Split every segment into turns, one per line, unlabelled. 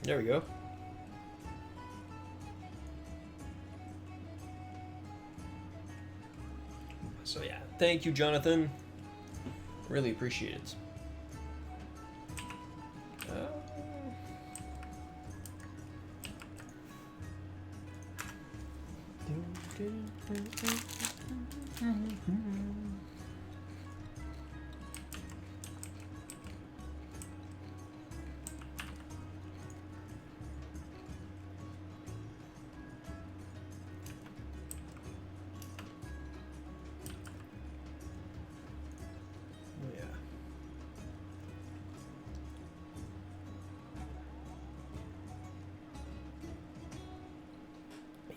There we go. So yeah, thank you, Jonathan. Really appreciate it. Yeah.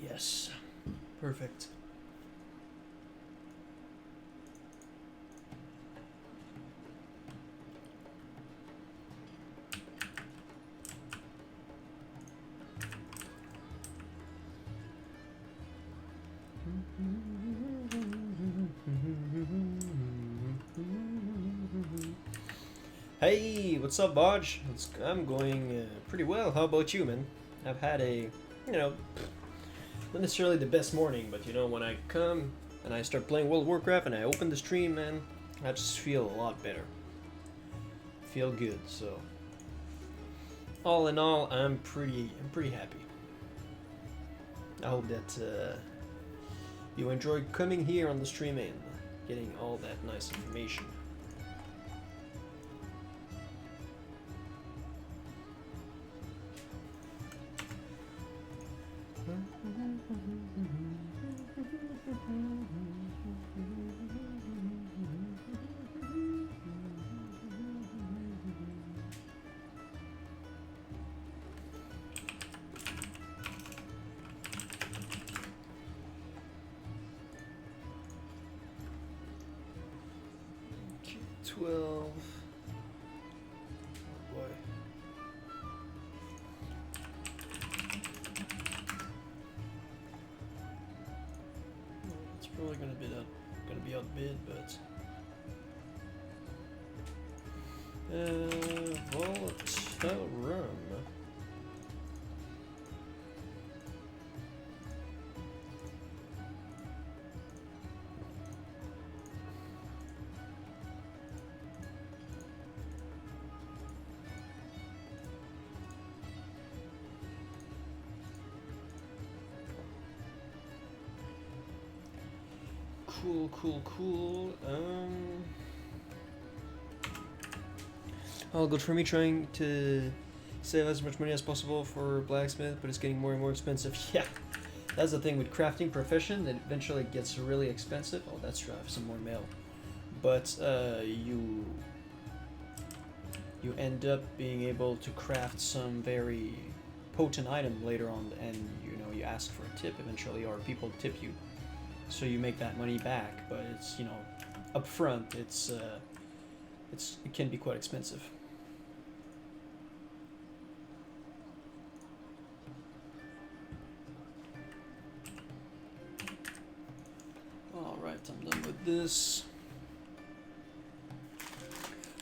Yes. Perfect. Hey, what's up, Bodge? I'm going pretty well. How about you, man? I've had a, not necessarily the best morning, but when I come and I start playing World of Warcraft and I open the stream, man, I just feel a lot better. Feel good. So, all in all, I'm pretty happy. I hope that you enjoyed coming here on the stream and getting all that nice information. Okay, 12. Oh boy. It's probably gonna be outbid, but volatile rum. Cool. All good for me trying to save as much money as possible for blacksmith, but it's getting more and more expensive. Yeah, that's the thing with crafting profession. It eventually gets really expensive. Oh, that's true. I have some more mail, but you end up being able to craft some very potent item later on, and you ask for a tip eventually, or people tip you. So you make that money back, but it's up front. It can be quite expensive. All right, I'm done with this.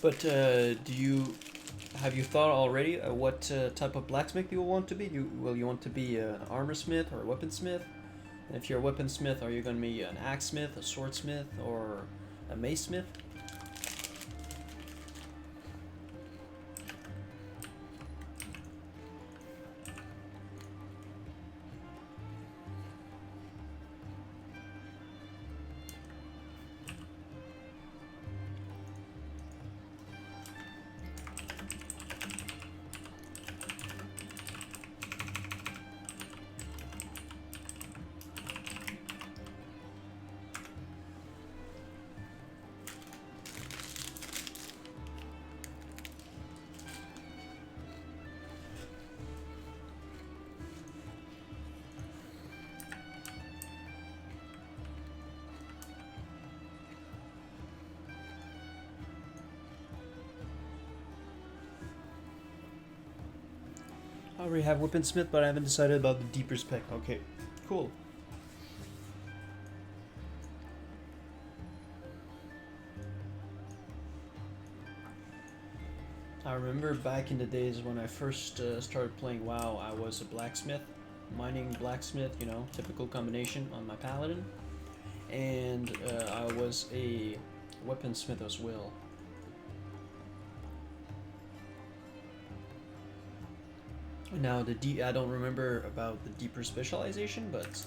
But have you thought already what type of blacksmith you will want to be? Will you want to be an armor smith or a weaponsmith? And if you're a weaponsmith, are you going to be an axe smith, a swordsmith, or a mace smith? I already have weaponsmith, but I haven't decided about the deeper spec. Okay, cool. I remember back in the days when I first started playing WoW, I was a blacksmith, mining blacksmith, you know, typical combination on my Paladin. And I was a weaponsmith as well. Now I don't remember about the deeper specialization, but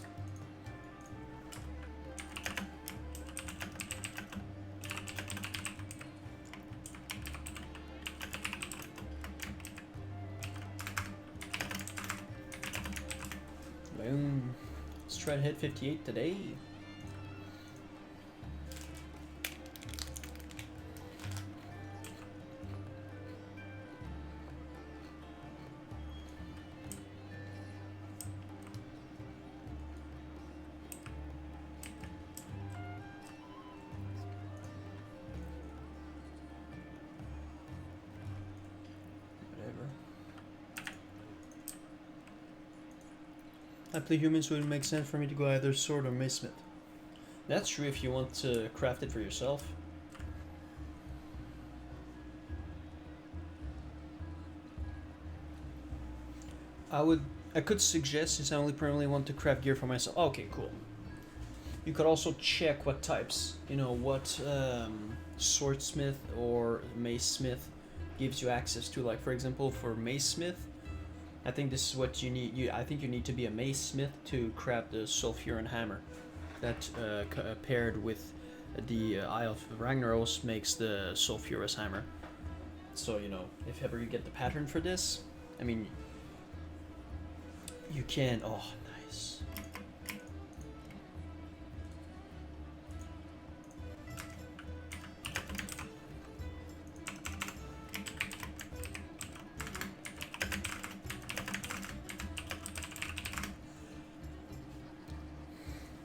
boom. Let's try to hit 58 today. I play humans, so it would make sense for me to go either sword or mace smith. That's true if you want to craft it for yourself. I could suggest, since I only primarily want to craft gear for myself. Okay, cool. You could also check what types, you know, what swordsmith or mace smith gives you access to. Like for example, for mace smith, I think this is what you need. I think you need to be a mace smith to craft the sulfuran hammer. That paired with the Eye of Ragnaros makes the sulfurous hammer. So you know, if ever you get the pattern for this, I mean, you can. Oh, nice.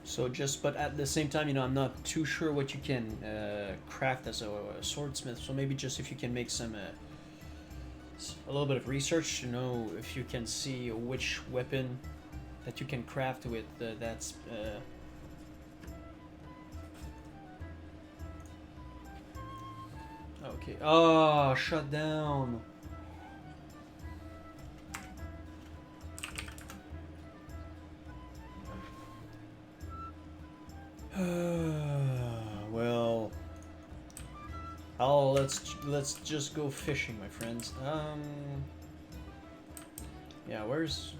So but at the same time, you know, I'm not too sure what you can craft as a swordsmith. So maybe just if you can make some, a little bit of research to know if you can see which weapon that you can craft with that's. Okay. Oh, shut down. Well, let's just go fishing, my friends. Yeah, where's?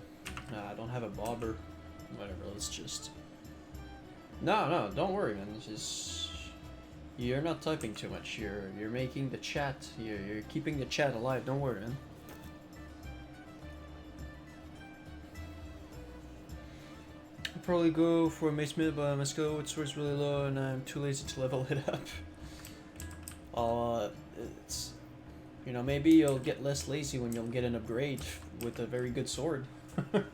Nah, I don't have a bobber. Whatever. Let's just. No, don't worry, man. This is. You're not typing too much. You're making the chat. You're keeping the chat alive. Don't worry, man. I'll probably go for a mace smith, but I must go with swords really low, and I'm too lazy to level it up. It's, you know, maybe you'll get less lazy when you'll get an upgrade with a very good sword. But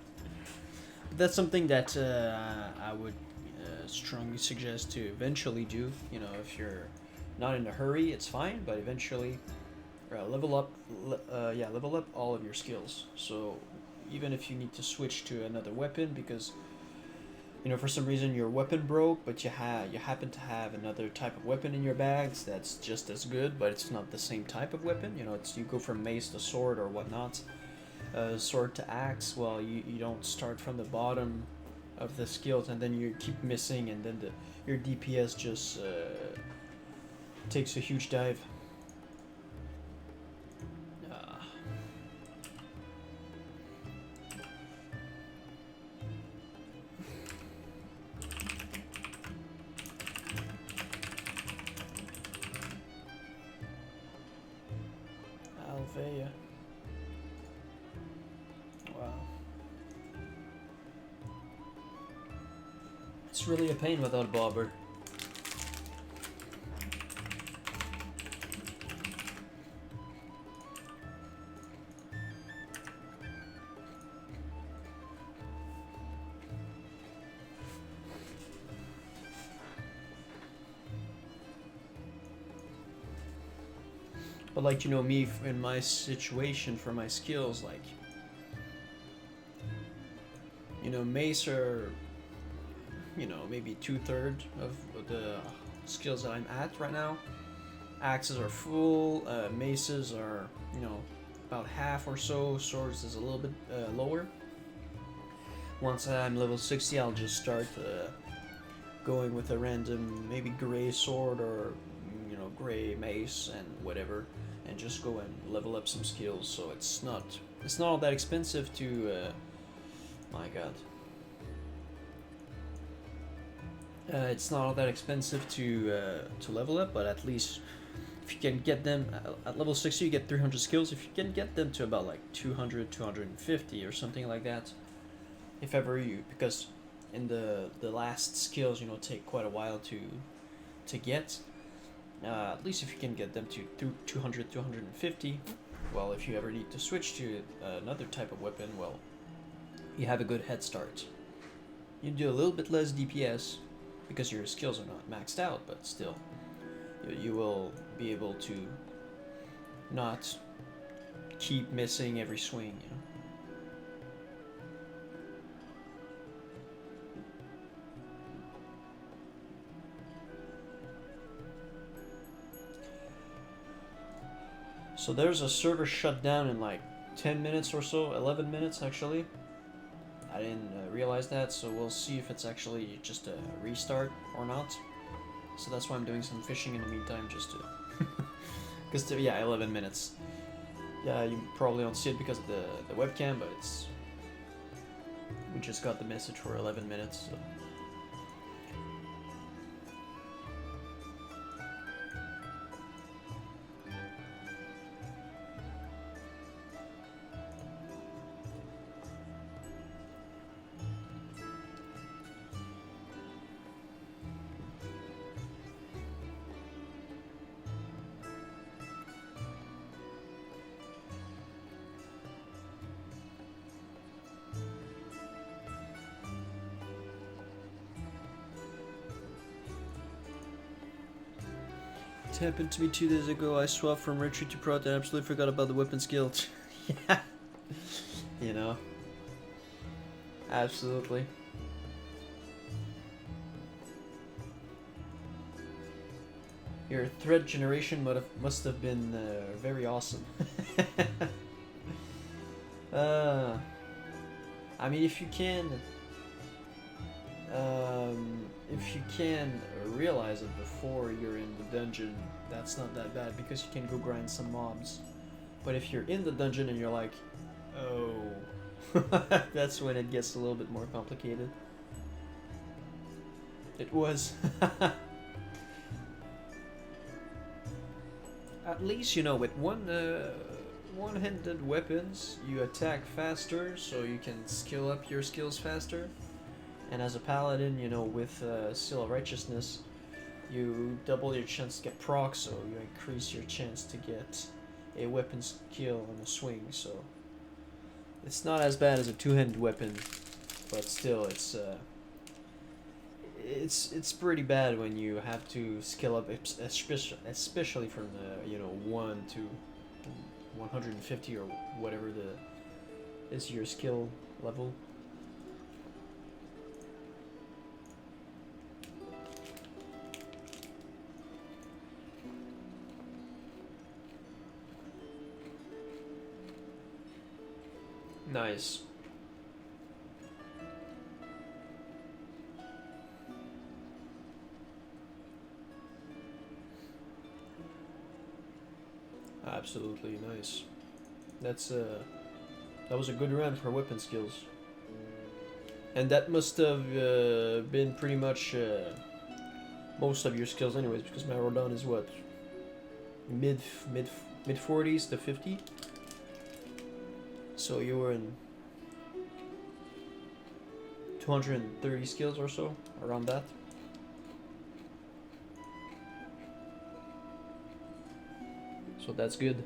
that's something that I would strongly suggest to eventually do. You know, if you're not in a hurry, it's fine, but eventually level up all of your skills. So even if you need to switch to another weapon because, you know, for some reason your weapon broke, but you happen to have another type of weapon in your bags that's just as good, but it's not the same type of weapon. You know, you go from mace to sword or whatnot, sword to axe. Well, you don't start from the bottom of the skills and then you keep missing, and then your DPS just takes a huge dive. Alvea. Wow. It's really a pain without a bobber. But like, you know, me in my situation for my skills, like, you know, mace are, you know, maybe 2/3 of the skills that I'm at right now. Axes are full, maces are, you know, about half or so, swords is a little bit lower. Once I'm level 60, I'll just start going with a random, maybe gray sword or, you know, gray mace and whatever, and just go and level up some skills. So it's not all that expensive to, my god. It's not all that expensive to level up, but at least if you can get them at level 60, you get 300 skills. If you can get them to about like 200, 250 or something like that, if ever you, because in the last skills, you know, take quite a while to get. At least if you can get them to 200, 250, well, if you ever need to switch to another type of weapon, well, you have a good head start. You do a little bit less DPS because your skills are not maxed out, but still, you will be able to not keep missing every swing, you know. So there's a server shut down in like 10 minutes or so, 11 minutes actually. I didn't realize that, so we'll see if it's actually just a restart or not. So that's why I'm doing some fishing in the meantime, just to... Because, yeah, 11 minutes. Yeah, you probably don't see it because of the webcam, but it's... We just got the message for 11 minutes, so... It happened to me 2 days ago. I swapped from retreat to prot and absolutely forgot about the weapon skill. Yeah. You know. Absolutely. Your thread generation must have been very awesome. I mean, if you can realize it before you're in the dungeon, that's not that bad because you can go grind some mobs. But if you're in the dungeon and you're like, oh, that's when it gets a little bit more complicated. It was. At least, you know, with one-handed weapons, you attack faster, so you can skill up your skills faster. And as a paladin, you know, with Seal of Righteousness, you double your chance to get proc, so you increase your chance to get a weapon skill on a swing. So it's not as bad as a two-handed weapon, but still, it's pretty bad when you have to skill up, especially from the, you know, 1 to 150 or whatever is your skill level. Nice. Absolutely nice. That was a good run for weapon skills. And that must have been pretty much most of your skills anyways, because my Rodon is what? Mid 40s to 50? So you were in 230 skills or so, around that. So that's good.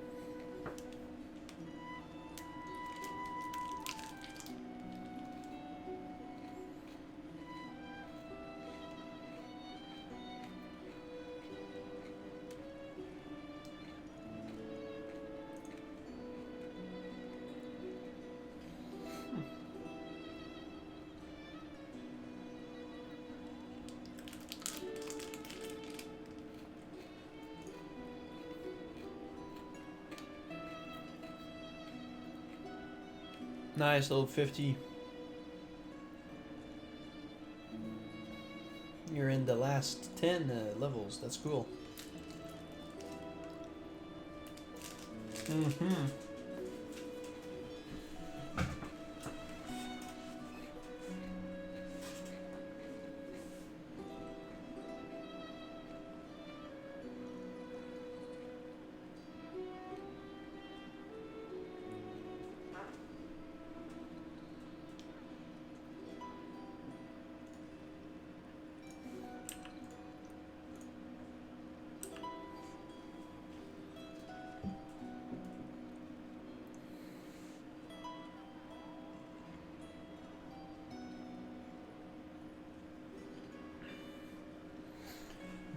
Nice, level 50. You're in the last 10 levels. That's cool. Mm-hmm.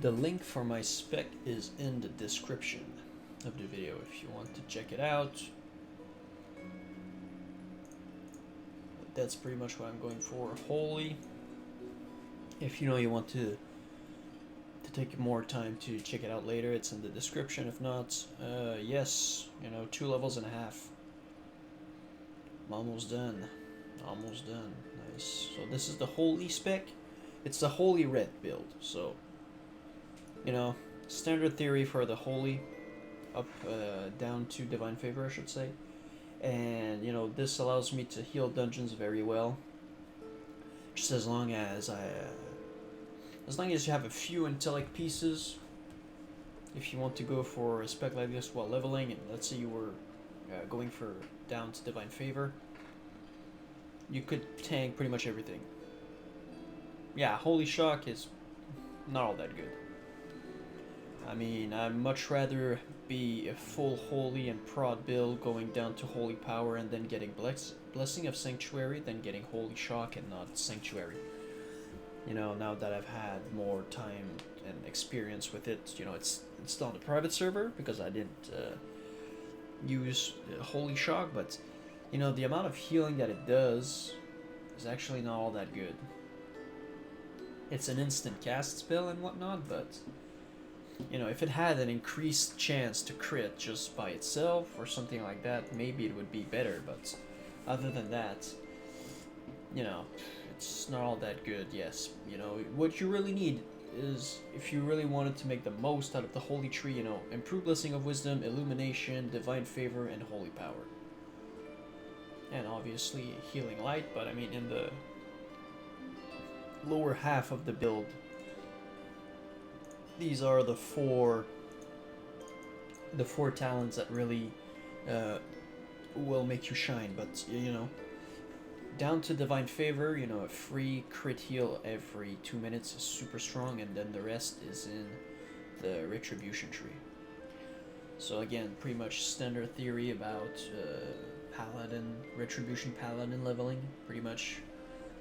The link for my spec is in the description of the video if you want to check it out. But that's pretty much what I'm going for. Holy. If you know you want to take more time to check it out later, it's in the description. If not, yes, 2 levels and a half. I'm almost done. Almost done. Nice. So this is the holy spec. It's the holy red build. So, standard theory for the holy, up down to divine favor, I should say. And this allows me to heal dungeons very well. Just as long as you have a few intellect pieces. If you want to go for a spec like this while leveling, and let's say you were going for down to divine favor, you could tank pretty much everything. Yeah, holy shock is not all that good. I mean, I'd much rather be a full holy and prod build going down to holy power and then getting blessing of sanctuary than getting holy shock and not sanctuary. Now that I've had more time and experience with it, it's still on the private server because I didn't use holy shock, but the amount of healing that it does is actually not all that good. It's an instant cast spell and whatnot, but if it had an increased chance to crit just by itself or something like that, maybe it would be better, but other than that, it's not all that good. Yes, what you really need is, if you really wanted to make the most out of the holy tree, improved blessing of wisdom, illumination, divine favor, and holy power. And obviously healing light, but I mean in the lower half of the build, these are the four talents that really will make you shine. But down to divine favor, a free crit heal every 2 minutes is super strong, and then the rest is in the retribution tree. So again, pretty much standard theory about paladin, retribution paladin leveling. Pretty much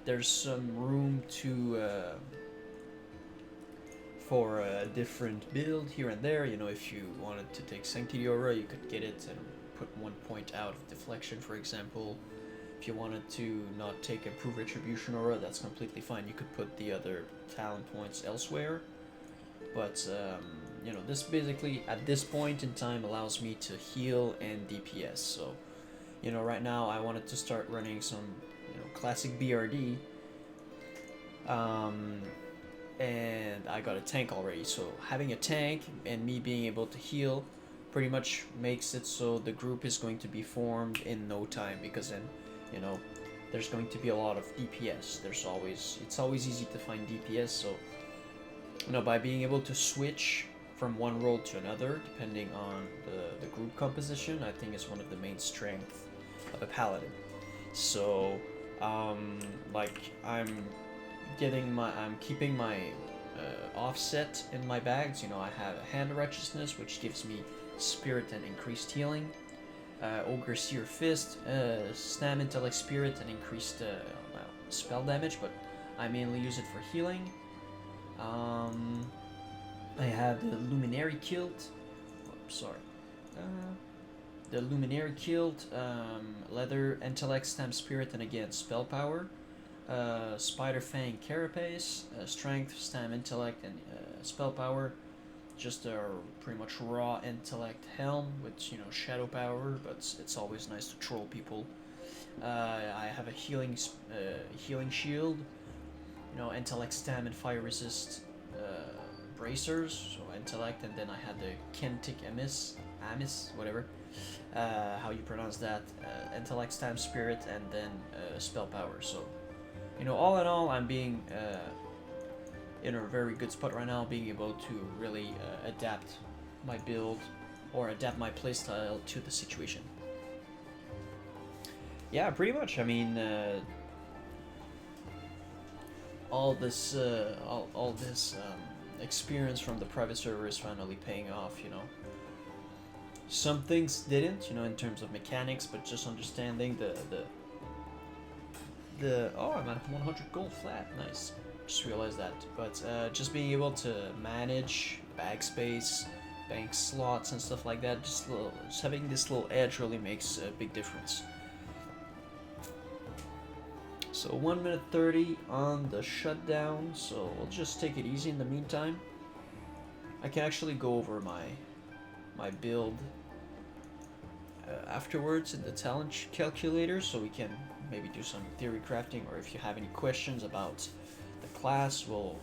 there's some room to for a different build here and there. If you wanted to take Sanctity Aura, you could get it and put 1 point out of deflection, for example. If you wanted to not take Improved Retribution Aura, that's completely fine. You could put the other talent points elsewhere. But, this basically, at this point in time, allows me to heal and DPS. So, right now I wanted to start running some, classic BRD. And I got a tank already. So, having a tank and me being able to heal pretty much makes it so the group is going to be formed in no time, because then there's going to be a lot of DPS. It's always easy to find DPS, so by being able to switch from one role to another depending on the group composition, I think is one of the main strengths of a paladin. So I'm keeping my offset in my bags. I have a hand of righteousness, which gives me spirit and increased healing. Ogre Seer Fist, Stam Intellect Spirit, and increased spell damage, but I mainly use it for healing. I have the Luminary Kilt. The Luminary Kilt, Leather, Intellect, Stam Spirit, and again Spell Power. Spider Fang Carapace, Strength, Stam Intellect, and Spell Power. Just a pretty much raw intellect helm with shadow power, but it's always nice to troll people. I have a healing shield, intellect, stam, and fire resist bracers, so intellect, and then I had the Kentic Amis, whatever, how you pronounce that, intellect, stam, spirit, and then spell power. So, all in all, I'm being in a very good spot right now, being able to really adapt my build or adapt my playstyle to the situation. Yeah, pretty much. I mean, all this experience from the private server is finally paying off. Some things didn't, in terms of mechanics, but just understanding the oh, I'm at 100 gold flat. Nice. Just realized that. But just being able to manage bag space, bank slots, and stuff like that, just having this little edge really makes a big difference. So 1 minute 30 on the shutdown, so we'll just take it easy in the meantime. I can actually go over my build afterwards in the talent calculator, so we can maybe do some theory crafting, or if you have any questions about the class, we'll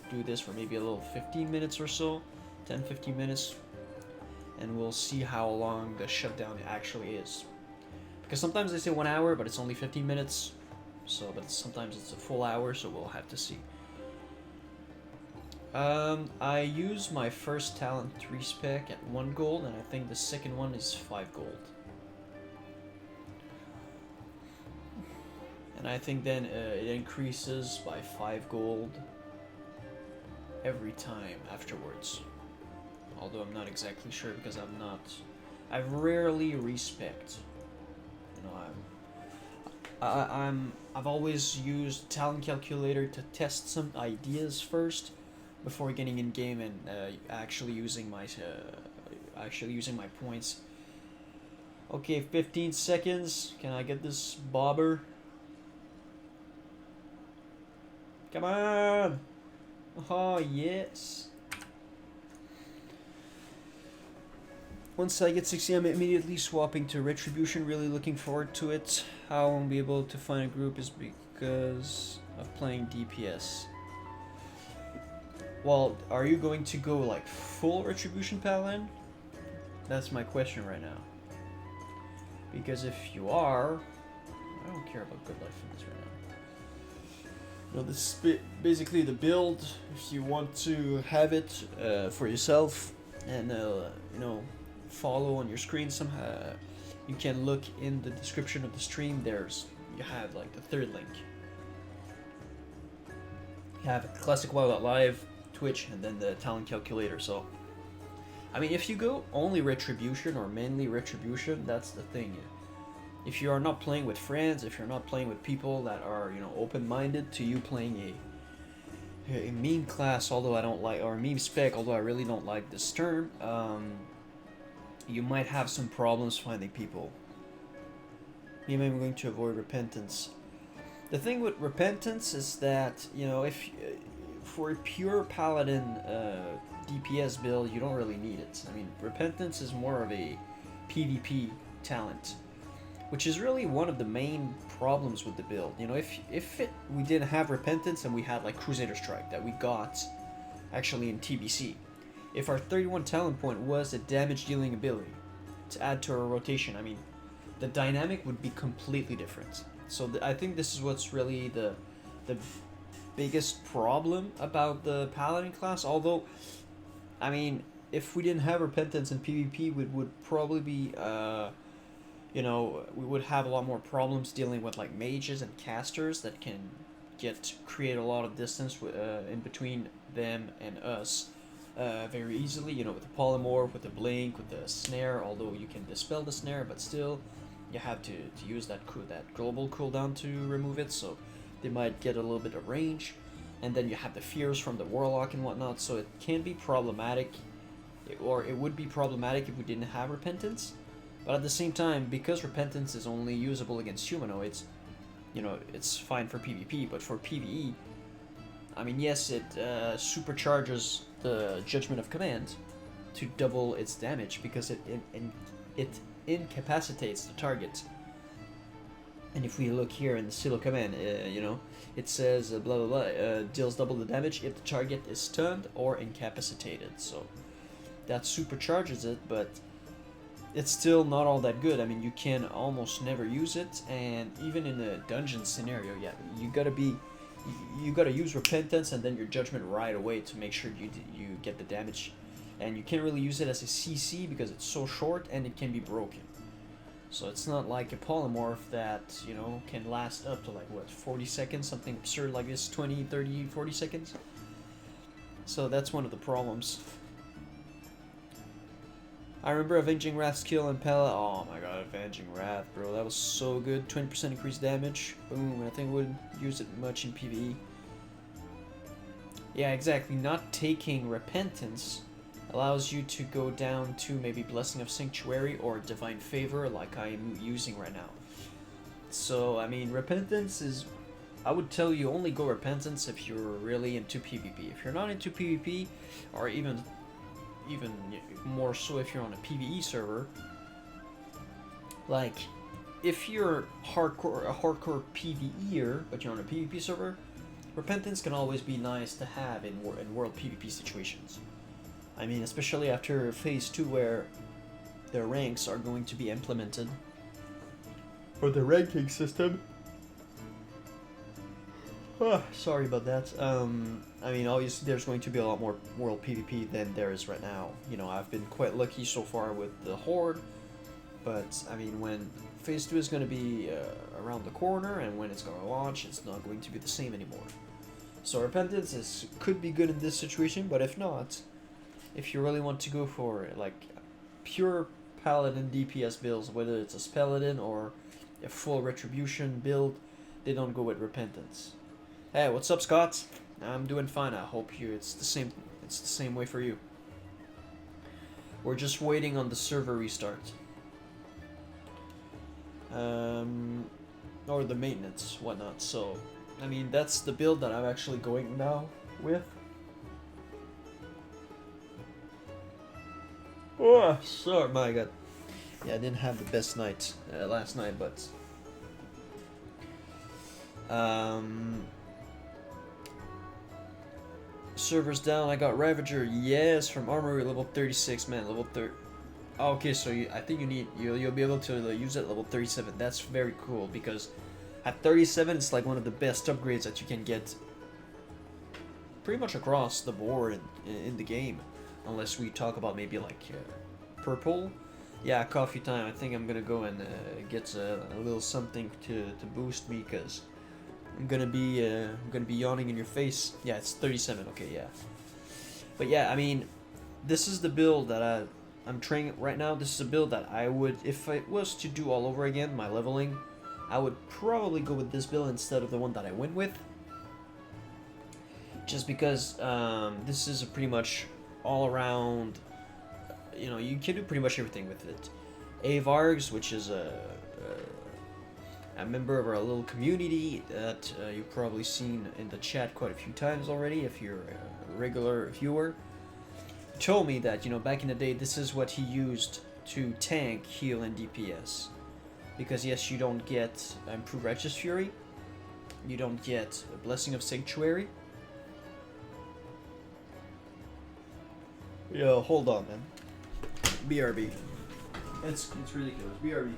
do this for maybe a little 15 minutes or so, 10-15 minutes, and we'll see how long the shutdown actually is. Because sometimes they say 1 hour, but it's only 15 minutes. So, but sometimes it's a full hour, so we'll have to see. I use my first talent 3 spec at 1 gold, and I think the second one is 5 gold. And I think then it increases by 5 gold every time afterwards. Although I'm not exactly sure, because I've rarely respect. I've always used talent calculator to test some ideas first before getting in game and actually using my points. Okay, 15 seconds. Can I get this bobber? Come on! Oh yes. Once I get 60, I'm immediately swapping to Retribution, really looking forward to it. How I won't be able to find a group is because of playing DPS. Well, are you going to go like full Retribution Paladin? That's my question right now. Because if you are, I don't care about good life in this right now. This is basically the build. If you want to have it for yourself and follow on your screen somehow, you can look in the description of the stream. You have like the third link. You have classicwow.live, Twitch, and then the talent calculator. So I mean, if you go only Retribution or mainly Retribution, that's the thing. If you are not playing with friends, if you're not playing with people that are open-minded to you playing a meme class, although I don't like, or meme spec, although I really don't like this term, you might have some problems finding people. Maybe I'm going to avoid Repentance. The thing with Repentance is that, if for a pure Paladin DPS build, you don't really need it. I mean, Repentance is more of a PvP talent, which is really one of the main problems with the build. If we didn't have Repentance and we had like Crusader Strike that we got actually in TBC, if our 31 talent point was a damage dealing ability to add to our rotation, I mean, the dynamic would be completely different. So I think this is what's really the biggest problem about the Paladin class. Although, I mean, if we didn't have Repentance in PvP, we would probably be, we would have a lot more problems dealing with like mages and casters that can create a lot of distance in between them and us very easily. With the polymorph, with the blink, with the snare. Although you can dispel the snare, but still, you have to use that global cooldown to remove it. So they might get a little bit of range, and then you have the fears from the warlock and whatnot. So it can be problematic, or it would be problematic if we didn't have Repentance. But at the same time, because Repentance is only usable against humanoids, it's fine for PvP. But for PvE, I mean, yes, it supercharges the Judgment of Command to double its damage because it incapacitates the target. And if we look here in the silo command, it says blah blah blah, deals double the damage if the target is stunned or incapacitated. So that supercharges it, but it's still not all that good. I mean, you can almost never use it, and even in a dungeon scenario, yeah, you gotta use repentance and then your judgment right away to make sure you get the damage, and you can't really use it as a CC because it's so short and it can be broken. So it's not like a polymorph that, can last up to like, what, 40 seconds? Something absurd like this, 20, 30, 40 seconds? So that's one of the problems. I remember Avenging Wrath's kill in Paladin. Oh my god, Avenging Wrath, bro. That was so good. 20% increased damage. Boom. I think I wouldn't use it much in PvE. Yeah, exactly. Not taking Repentance allows you to go down to maybe Blessing of Sanctuary or Divine Favor like I am using right now. So, I mean, Repentance is... I would tell you only go Repentance if you're really into PvP. If you're not into PvP, or even more so if you're on a PvE server, like, if you're a hardcore PvEer, but you're on a PvP server, Repentance can always be nice to have in world PvP situations. I mean, especially after Phase 2 where the ranks are going to be implemented. Or the ranking system. Sorry about that. I mean, obviously there's going to be a lot more world PvP than there is right now. I've been quite lucky so far with the Horde, but I mean, when Phase 2 is going to be around the corner and when it's going to launch, it's not going to be the same anymore. So Repentance could be good in this situation, but if not, if you really want to go for like pure Paladin DPS builds, whether it's a Paladin or a full Retribution build, they don't go with Repentance. Hey, what's up, Scott? I'm doing fine. I hope it's the same way for you. We're just waiting on the server restart. Or the maintenance, whatnot. So, I mean, that's the build that I'm actually going now with. Oh, sorry, my god. Yeah, I didn't have the best night last night, but servers down. I got Ravager. Yes, from Armory level 36, man. Level 30. Oh, okay, so I think you'll be able to use it at level 37. That's very cool because at 37, it's like one of the best upgrades that you can get pretty much across the board in the game. Unless we talk about maybe like purple. Yeah, coffee time. I think I'm gonna go and get a little something to boost me because I'm gonna be yawning in your face. Yeah, it's 37. Okay, yeah. But yeah, I mean, this is the build that I'm training right now. This is a build that I would, if it was to do all over again, my leveling, I would probably go with this build instead of the one that I went with. Just because this is a pretty much all around, you can do pretty much everything with it. Avargs, which is a member of our little community that you've probably seen in the chat quite a few times already if you're a regular viewer, told me that, back in the day, this is what he used to tank, heal, and DPS. Because yes, you don't get Improved Righteous Fury, you don't get a Blessing of Sanctuary. Yo, hold on, man. BRB. It's ridiculous. BRB.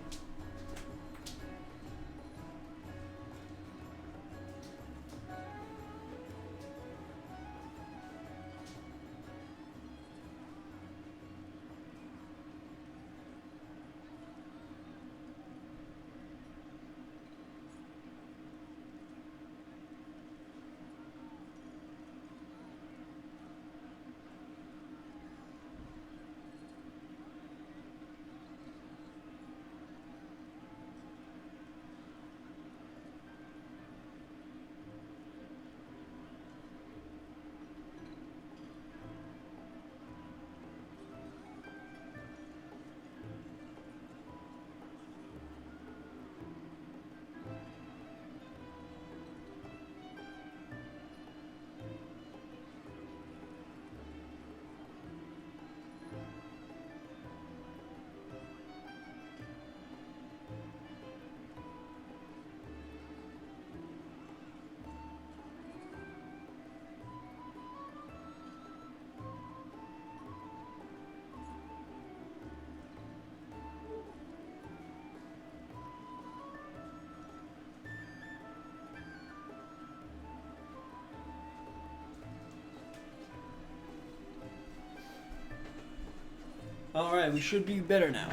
Alright, we should be better now.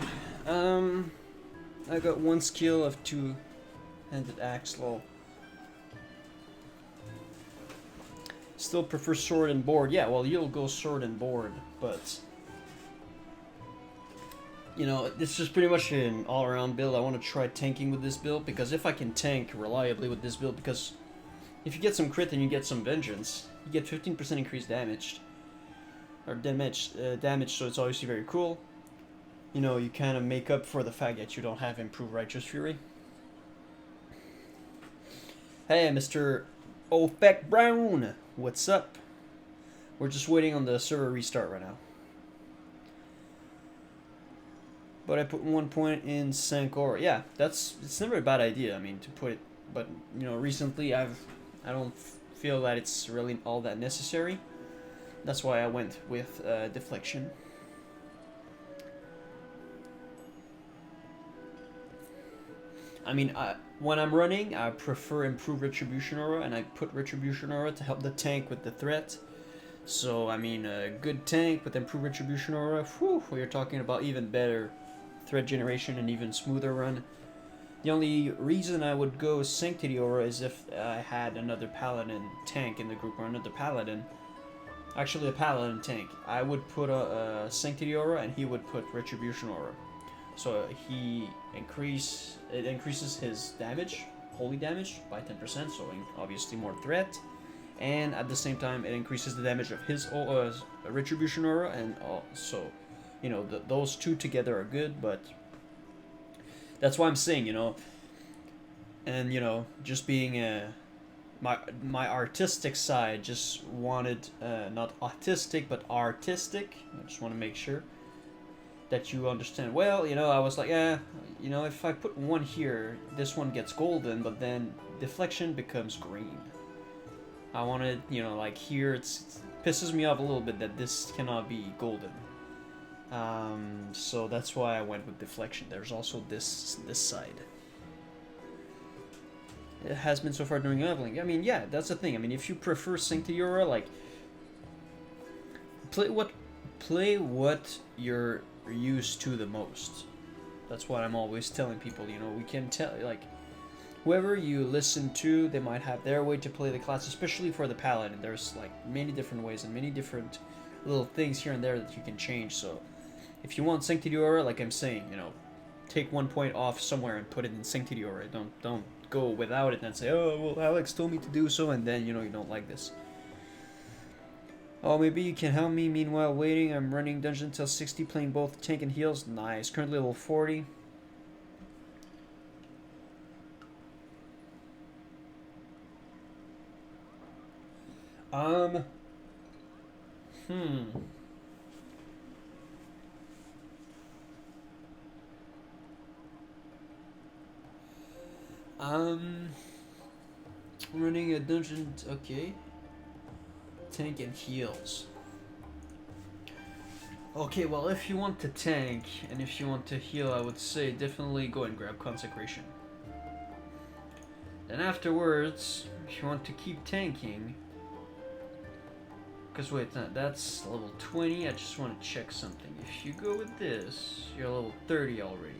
I got one skill of two-handed axe, lol. Still prefer sword and board. Yeah, well, you'll go sword and board, but... You know, it's just pretty much an all-around build. I want to try tanking with this build, because if I can tank reliably with this build, because if you get some crit and you get some vengeance, you get 15% increased damage. Or damage, so it's obviously very cool. You know, you kind of make up for the fact that you don't have improved Righteous Fury. Hey, Mr. Ofek Brown! What's up? We're just waiting on the server restart right now. But I put 1 point in Sankora. Yeah, it's never a bad idea, I mean, to put it. But, you know, recently I don't feel that it's really all that necessary. That's why I went with Deflection. I mean, when I'm running, I prefer Improved Retribution Aura, and I put Retribution Aura to help the tank with the threat. So, I mean, a good tank with Improved Retribution Aura, whew, we're talking about even better threat generation and even smoother run. The only reason I would go Sanctity Aura is if I had another Paladin tank in the group, or another Paladin. Actually, a Paladin tank. I would put a Sanctity Aura, and he would put Retribution Aura. So it increases his damage, holy damage, by 10%, so obviously more threat. And at the same time, it increases the damage of his Retribution Aura, and so, you know, those two together are good, but that's why I'm saying, you know, and, you know, just being my artistic side just wanted, not autistic, but artistic. I just want to make sure that you understand. Well, you know, I was like, you know, if I put one here, this one gets golden, but then Deflection becomes green. I wanted, you know, like here, it pisses me off a little bit that this cannot be golden. So that's why I went with Deflection. There's also this side. It has been so far during leveling. I mean, yeah, that's the thing. I mean, if you prefer Sanctity Aura, like, play what you're used to the most. That's what I'm always telling people. You know, we can tell, like, whoever you listen to, they might have their way to play the class, especially for the Paladin. There's, like, many different ways and many different little things here and there that you can change. So if you want Sanctity Aura, like I'm saying, you know, take 1 point off somewhere and put it in Sanctity Aura. Don't go without it and say, oh, well, Alex told me to do so, and then, you know, you don't like this. Oh, maybe you can help me. Meanwhile, waiting. I'm running dungeon till 60, playing both tank and heals. Nice. Currently level 40. Running a dungeon, okay. Tank and heals. Okay, well, if you want to tank and if you want to heal, I would say definitely go and grab Consecration. Then afterwards, if you want to keep tanking, because wait, that's level 20, I just want to check something. If you go with this, you're level 30 already.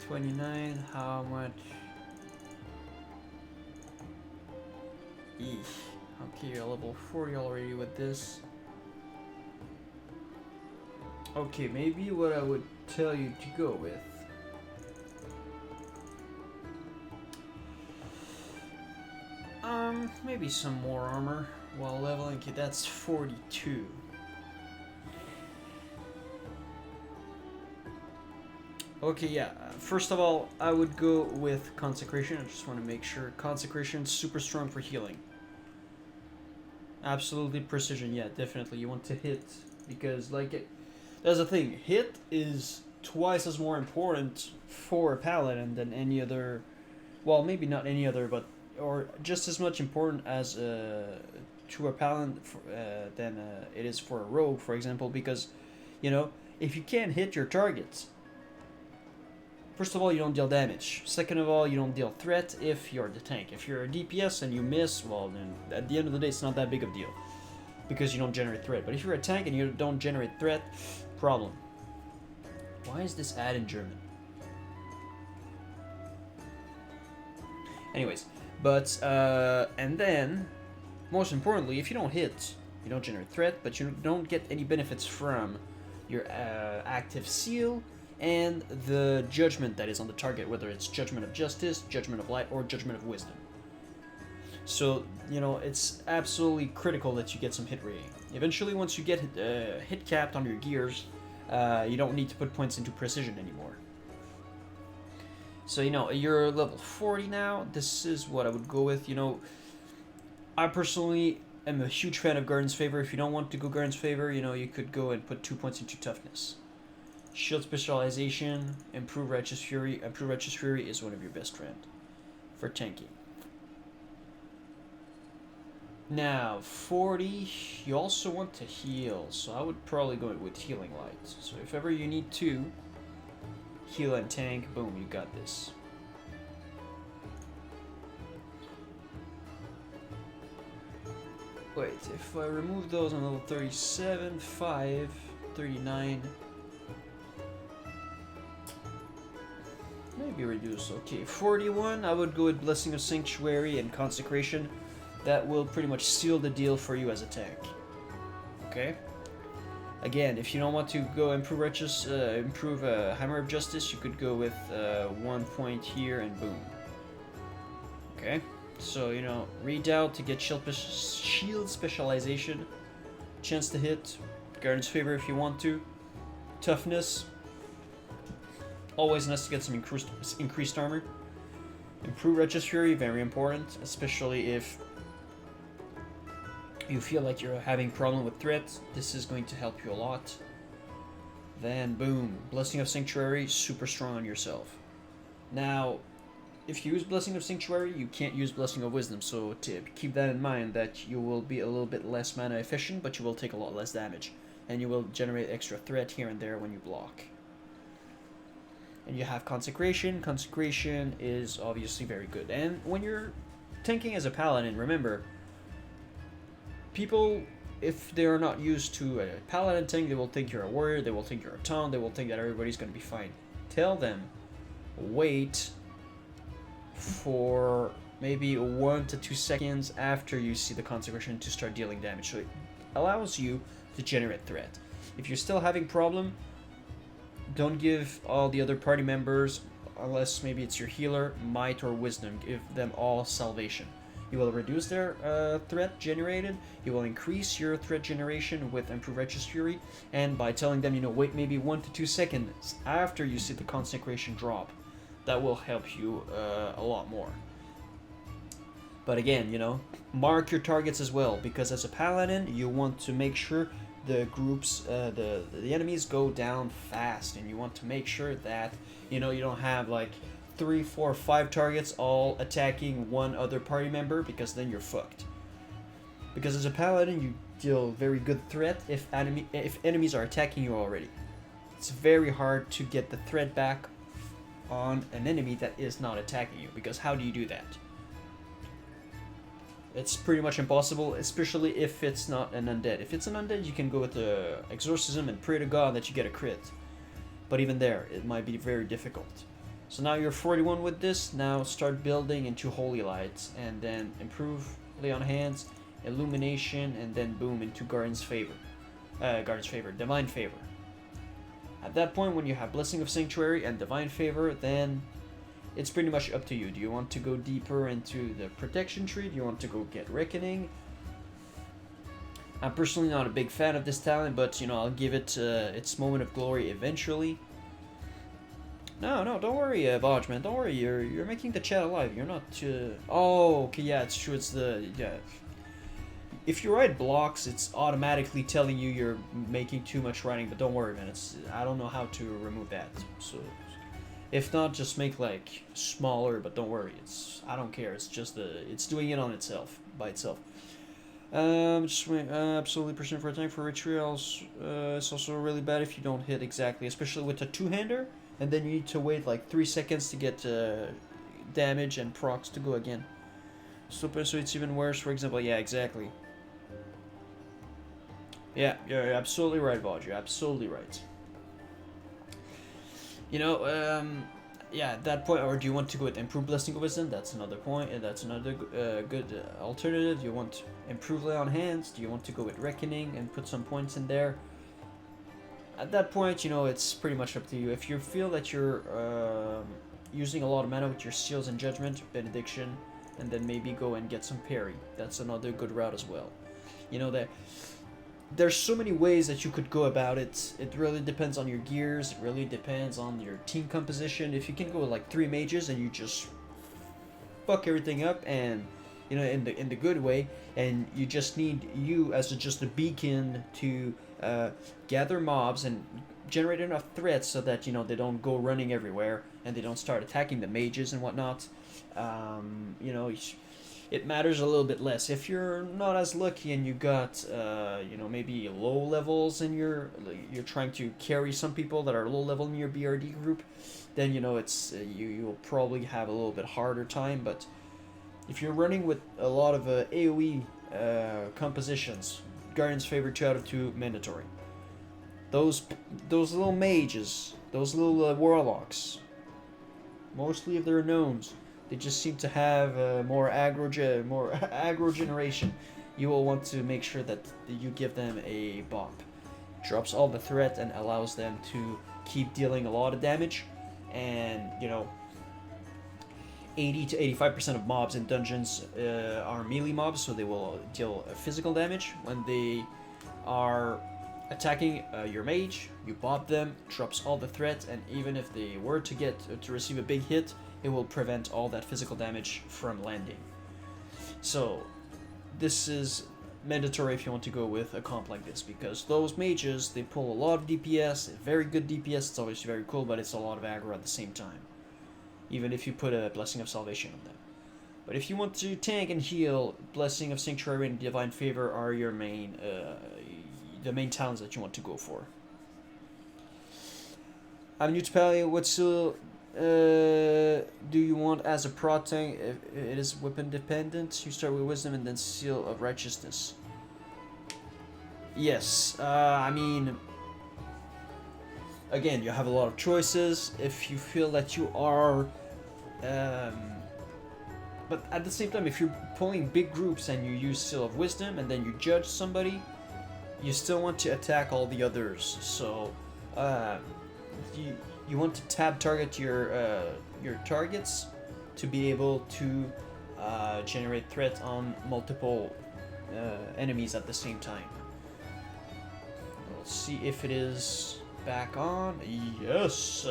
29, how much? Eesh. Okay, you're level 40 already with this. Okay, maybe what I would tell you to go with. Maybe some more armor while leveling. Okay, that's 42. Okay, yeah. First of all, I would go with Consecration. I just want to make sure. Consecration's super strong for healing. Absolutely precision, yeah, definitely. You want to hit, because, like, that's the thing. Hit is twice as more important for a Paladin than any other... Well, maybe not any other, but... Or just as much important as to a Paladin than it is for a Rogue, for example, because, you know, if you can't hit your targets... First of all, you don't deal damage. Second of all, you don't deal threat if you're the tank. If you're a DPS and you miss, well, then at the end of the day, it's not that big of a deal because you don't generate threat. But if you're a tank and you don't generate threat, problem. Why is this ad in German? Anyways, but, and then, most importantly, if you don't hit, you don't generate threat, but you don't get any benefits from your active seal, and the judgment that is on the target, whether it's Judgment of Justice, Judgment of Light, or Judgment of Wisdom. So, you know, it's absolutely critical that you get some hit rating. Eventually, once you get hit capped on your gears, you don't need to put points into precision anymore. So, you know, you're level 40 now. This is what I would go with. You know, I personally am a huge fan of Guardian's Favor. If you don't want to go Guardian's Favor, you know, you could go and put 2 points into Toughness. Shield Specialization, Improve Righteous Fury. Improve Righteous Fury is one of your best friend for tanking. Now, 40, you also want to heal, so I would probably go with Healing Light. So if ever you need to heal and tank, boom, you got this. Wait, if I remove those on level 37, 5, 39... maybe reduce. Okay, 41, I would go with Blessing of Sanctuary and Consecration. That will pretty much seal the deal for you as a tank. Okay? Again, if you don't want to go improve Hammer of Justice, you could go with 1 point here and boom. Okay? So, you know, Redoubt to get shield Specialization. Chance to hit. Guardian's Favor if you want to. Toughness. Always nice to get some increased armor. Improve Righteous Fury, very important, especially if you feel like you're having problem with threats. This is going to help you a lot. Then boom, Blessing of Sanctuary, super strong on yourself. Now, if you use Blessing of Sanctuary, you can't use Blessing of Wisdom, so keep that in mind, that you will be a little bit less mana efficient, but you will take a lot less damage, and you will generate extra threat here and there when you block. And you have Consecration. Consecration is obviously very good. And when you're tanking as a Paladin, remember, people, if they are not used to a Paladin tank, they will think you're a warrior, they will think you're a taunt, they will think that everybody's going to be fine. Tell them, wait for maybe 1 to 2 seconds after you see the Consecration to start dealing damage. So it allows you to generate threat. If you're still having problem, don't give all the other party members, unless maybe it's your healer, Might or Wisdom. Give them all Salvation. You will reduce their threat generated, you will increase your threat generation with Improved Righteous Fury, and by telling them, you know, wait maybe 1 to 2 seconds after you see the Consecration drop, that will help you a lot more. But again, you know, mark your targets as well, because as a Paladin, you want to make sure the groups, the enemies go down fast, and you want to make sure that, you know, you don't have like 3, 4, 5 targets all attacking one other party member, because then you're fucked. Because as a Paladin, you deal very good threat if enemies are attacking you already. It's very hard to get the threat back on an enemy that is not attacking you, because how do you do that? It's pretty much impossible, especially if it's not an undead. If it's an undead, you can go with the exorcism and pray to God that you get a crit. But even there, it might be very difficult. So now you're 41 with this. Now start building into Holy Lights, and then improve Lay on Hands, Illumination, and then boom into Divine Favor. At that point, when you have Blessing of Sanctuary and Divine Favor, then it's pretty much up to you. Do you want to go deeper into the protection tree? Do you want to go get Reckoning? I'm personally not a big fan of this talent, but you know, I'll give it its moment of glory eventually. No, don't worry, Vaj, man. Don't worry. You're making the chat alive. You're not. Oh, okay, yeah, it's true. It's if you write blocks, it's automatically telling you you're making too much writing. But don't worry, man. I don't know how to remove that. So if not, just make like smaller. But don't worry. I don't care. It's just it's doing it on itself by itself. Absolutely % for a tank for rituals. It's also really bad if you don't hit exactly, especially with a two-hander. and then you need to wait like 3 seconds to get damage and procs to go again. So it's even worse. For example, yeah, exactly. Yeah, you're absolutely right, Vod. You're absolutely right. You know, yeah, at that point, or do you want to go with improved blessing of wisdom? That's another point, and that's another good alternative. Do you want improved lay on hands? Do you want to go with reckoning and put some points in there? At that point, you know, it's pretty much up to you. If you feel that you're using a lot of mana with your seals and judgment, benediction, and then maybe go and get some parry. That's another good route as well. You know, there's so many ways that you could go about it. It really depends on your gears. It really depends on your team composition. If you can go with like 3 mages and you just fuck everything up, and you know, in the good way, and you just need you as just a beacon to gather mobs and generate enough threats so that, you know, they don't go running everywhere and they don't start attacking the mages and whatnot. You know, it matters a little bit less. If you're not as lucky and you got you know, maybe low levels and you're trying to carry some people that are low level in your BRD group, then, you know, it's you'll probably have a little bit harder time. But if you're running with a lot of AoE compositions, Guardian's Favor 2 out of 2 mandatory. Those little mages, those little warlocks, mostly if they're gnomes, they just seem to have more aggro generation. You will want to make sure that you give them a bop. Drops all the threat and allows them to keep dealing a lot of damage. And, you know, 80 to 85% of mobs in dungeons are melee mobs, so they will deal physical damage. When they are attacking your mage, you bop them, drops all the threat, and even if they were to receive a big hit, it will prevent all that physical damage from landing. So this is mandatory if you want to go with a comp like this, because those mages, they pull a lot of DPS, very good DPS. It's always very cool, but it's a lot of aggro at the same time, even if you put a Blessing of Salvation on them. But if you want to tank and heal, Blessing of Sanctuary and Divine Favor are your main the main talents that you want to go for. I'm new to Paladin. What seal do you want as a prot tank? It is weapon dependent. You start with Wisdom and then Seal of Righteousness. Yes, I mean, again, you have a lot of choices. If you feel that you are, but at the same time, if you're pulling big groups and you use Seal of Wisdom and then you judge somebody, you still want to attack all the others. So, you want to tab target your targets to be able to generate threat on multiple enemies at the same time. Let's see if it is back on. Yes,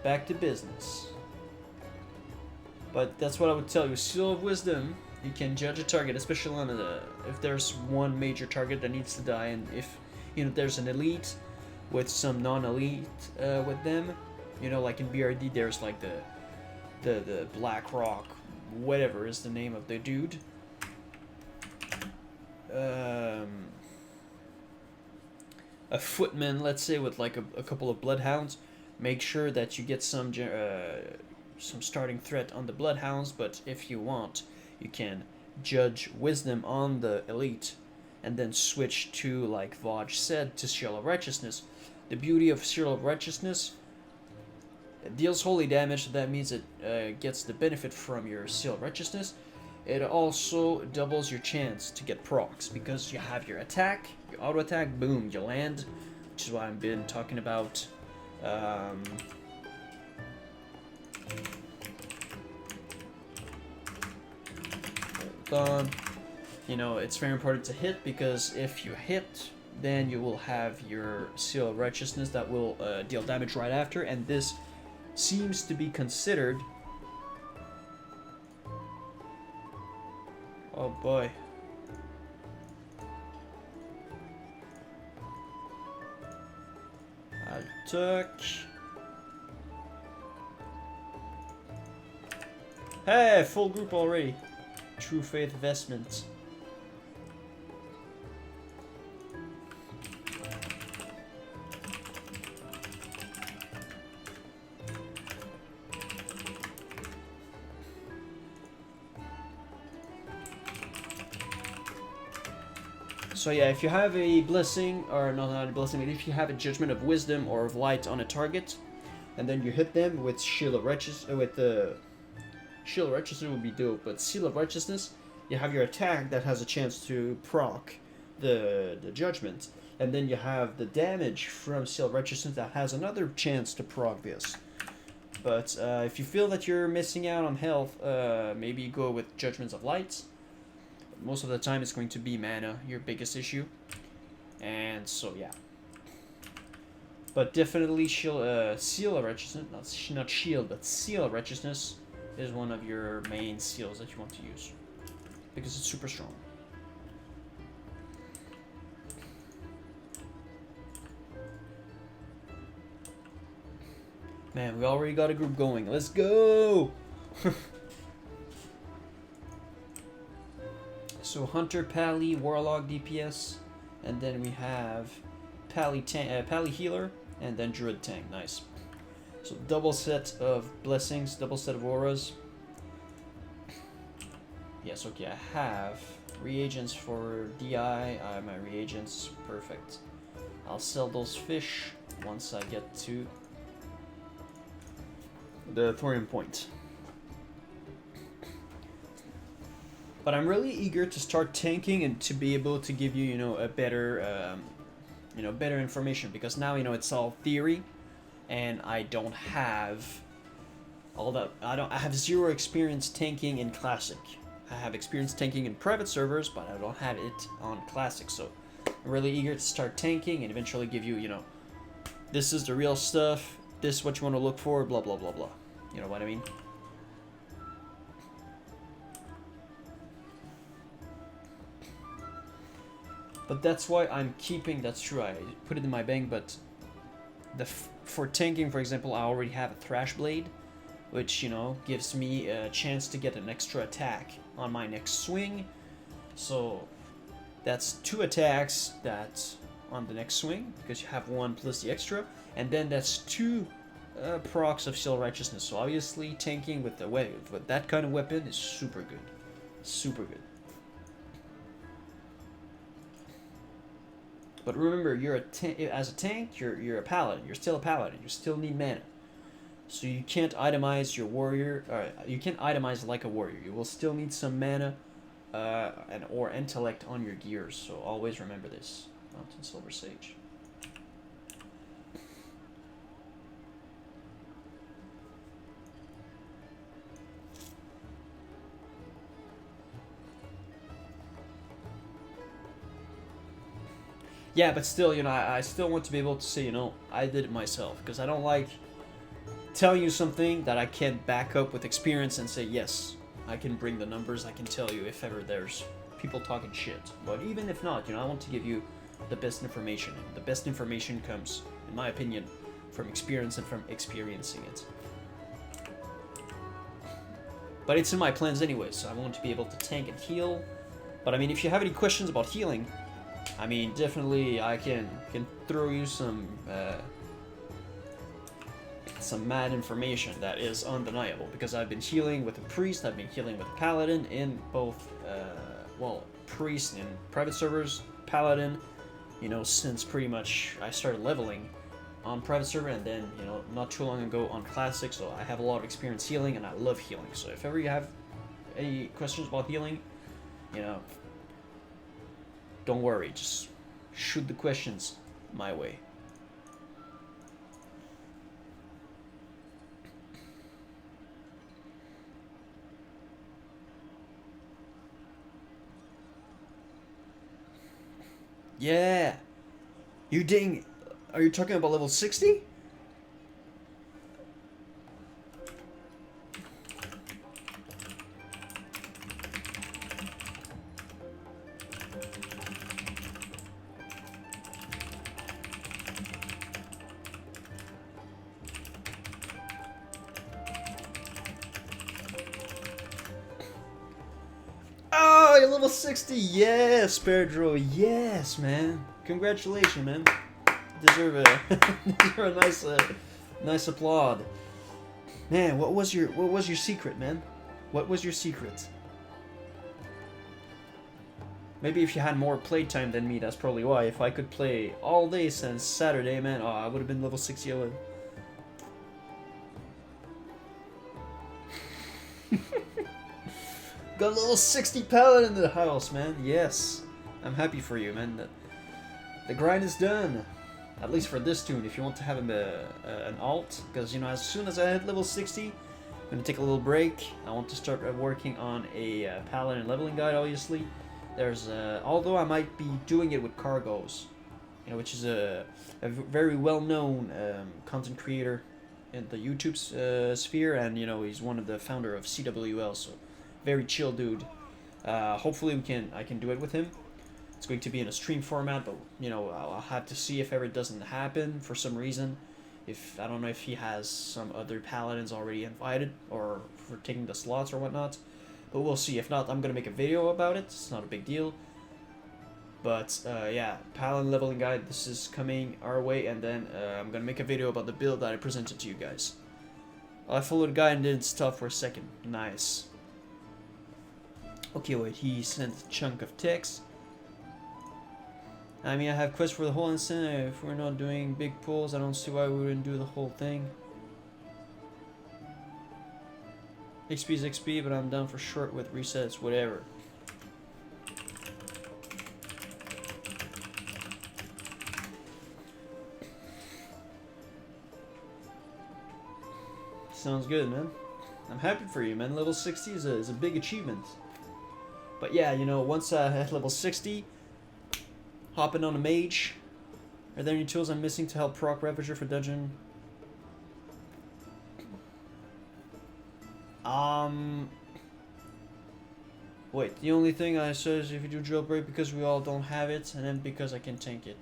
back to business. But that's what I would tell you. Seal of Wisdom, you can judge a target, especially on if there's one major target that needs to die, and if, you know, there's an elite with some non-elite with them, you know, like in BRD, there's like the Black Rock, whatever is the name of the dude. A footman, let's say, with like a couple of bloodhounds. Make sure that you get some starting threat on the bloodhounds, but if you want, you can judge Wisdom on the elite and then switch to, like Vaj said, to Seal of Righteousness. The beauty of Seal of Righteousness, it deals holy damage, so that means it gets the benefit from your Seal of Righteousness. It also doubles your chance to get procs, because you have your attack, your auto attack, boom, you land, which is why I've been talking about hold on. You know, it's very important to hit, because if you hit, then you will have your Seal of Righteousness that will deal damage right after, and this seems to be considered... Oh boy. I took... Hey, full group already. True Faith Vestments. So yeah, if you have a blessing, or not a blessing, but if you have a judgment of wisdom or of light on a target, and then you hit them with shield of righteousness, with the shield of righteousness would be dope, but seal of righteousness, you have your attack that has a chance to proc the judgment, and then you have the damage from seal of righteousness that has another chance to proc this. But if you feel that you're missing out on health, maybe go with judgments of light. Most of the time it's going to be mana, your biggest issue. And so yeah. But definitely seal of righteousness, not shield, but seal of righteousness is one of your main seals that you want to use. Because it's super strong. Man, we already got a group going. Let's go! So Hunter, Pally, Warlock, DPS, and then we have Pally Healer, and then Druid Tank. Nice. So double set of blessings, double set of auras. Yes, okay, I have reagents for DI. I have my reagents. Perfect. I'll sell those fish once I get to the thorium point. But I'm really eager to start tanking and to be able to give you, a better, better information, because now, it's all theory, and I don't have all that. I have zero experience tanking in Classic. I have experience tanking in private servers, but I don't have it on Classic. So I'm really eager to start tanking and eventually give you, this is the real stuff. This is what you want to look for. Blah blah blah blah. You know what I mean? But that's why I'm keeping, that's true, I put it in my bank, but for tanking, for example, I already have a Thrash Blade, which, gives me a chance to get an extra attack on my next swing. So that's 2 attacks that's on the next swing, because you have 1 plus the extra, and then that's 2 procs of Seal of Righteousness. So obviously tanking with that kind of weapon is super good. Super good. But remember, as a tank, you're a paladin. You're still a paladin. You still need mana. So you can't itemize your warrior. You can't itemize like a warrior. You will still need some mana, or intellect on your gears. So always remember this. Mountain Silver Sage. Yeah, but still, I still want to be able to say, I did it myself. Because I don't like telling you something that I can't back up with experience and say, yes, I can bring the numbers, I can tell you if ever there's people talking shit. But even if not, I want to give you the best information. And the best information comes, in my opinion, from experience and from experiencing it. But it's in my plans anyway, so I want to be able to tank and heal. But I mean, if you have any questions about healing, I mean, definitely I can throw you some mad information that is undeniable, because I've been healing with a priest, I've been healing with a paladin in both, priest in private servers, paladin, since pretty much I started leveling on private server, and then, not too long ago on Classic, so I have a lot of experience healing, and I love healing. So if ever you have any questions about healing, don't worry, just shoot the questions my way. Yeah! You ding! Are you talking about level 60? Oh, you're level 60! Yes, Pedro! Yes, man! Congratulations, man! Deserve a nice applaud. Man, what was your secret, man? What was your secret? Maybe if you had more playtime than me, that's probably why. If I could play all day since Saturday, man, oh, I would have been level 60 already. Got a level 60 Paladin in the house, man. Yes. I'm happy for you, man. The grind is done. At least for this tune, if you want to have an alt. Because, you know, as soon as I hit level 60, I'm going to take a little break. I want to start working on a Paladin leveling guide, obviously. There's, although I might be doing it with Cargos, you know, which is a very well-known content creator in the YouTube sphere, and, you know, he's one of the founder of CWL, so very chill dude. Hopefully I can do it with him. It's going to be in a stream format, but, you know, I'll have to see if ever it doesn't happen for some reason. If I don't know if he has some other paladins already invited or for taking the slots or whatnot. But we'll see. If not, I'm going to make a video about it. It's not a big deal. But, yeah, Paladin leveling guide, this is coming our way. And then I'm going to make a video about the build that I presented to you guys. I followed the guy and did stuff for a second. Nice. Okay, wait. He sent a chunk of text. I mean, I have quests for the whole instant. If we're not doing big pulls, I don't see why we wouldn't do the whole thing. XP is XP, but I'm down for short with resets, whatever. Sounds good, man. I'm happy for you, man. Level 60 is a big achievement. But yeah, you know, once I hit level 60, hopping on a mage. Are there any tools I'm missing to help proc Ravager for dungeon? Wait, the only thing I said is if you do jailbreak because we all don't have it, and then because I can tank it.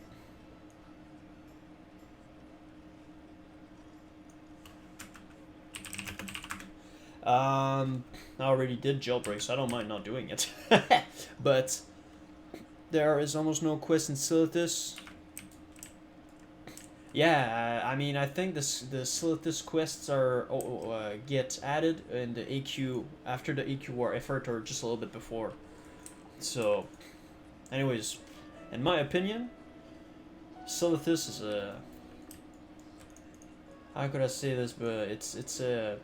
I already did jailbreak, so I don't mind not doing it. But there is almost no quest in Silithus. Yeah, I mean, I think the Silithus quests are get added in the AQ after the AQ war effort or just a little bit before. So, anyways, in my opinion, Silithus is a, how could I say this? But it's a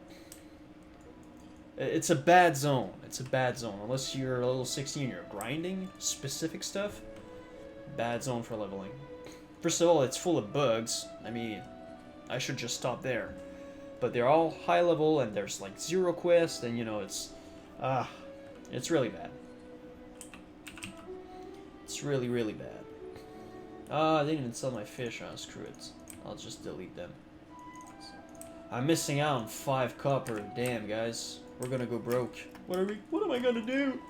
bad zone. It's a bad zone unless you're a level 60 and you're grinding specific stuff. Bad zone for leveling. First of all, it's full of bugs. I mean, I should just stop there. But they're all high level, and there's like 0 quests, and you know, it's really bad. It's really, really bad. I didn't even sell my fish. Oh, screw it. I'll just delete them. I'm missing out on 5 copper. Damn, guys. We're gonna go broke. What am I gonna do?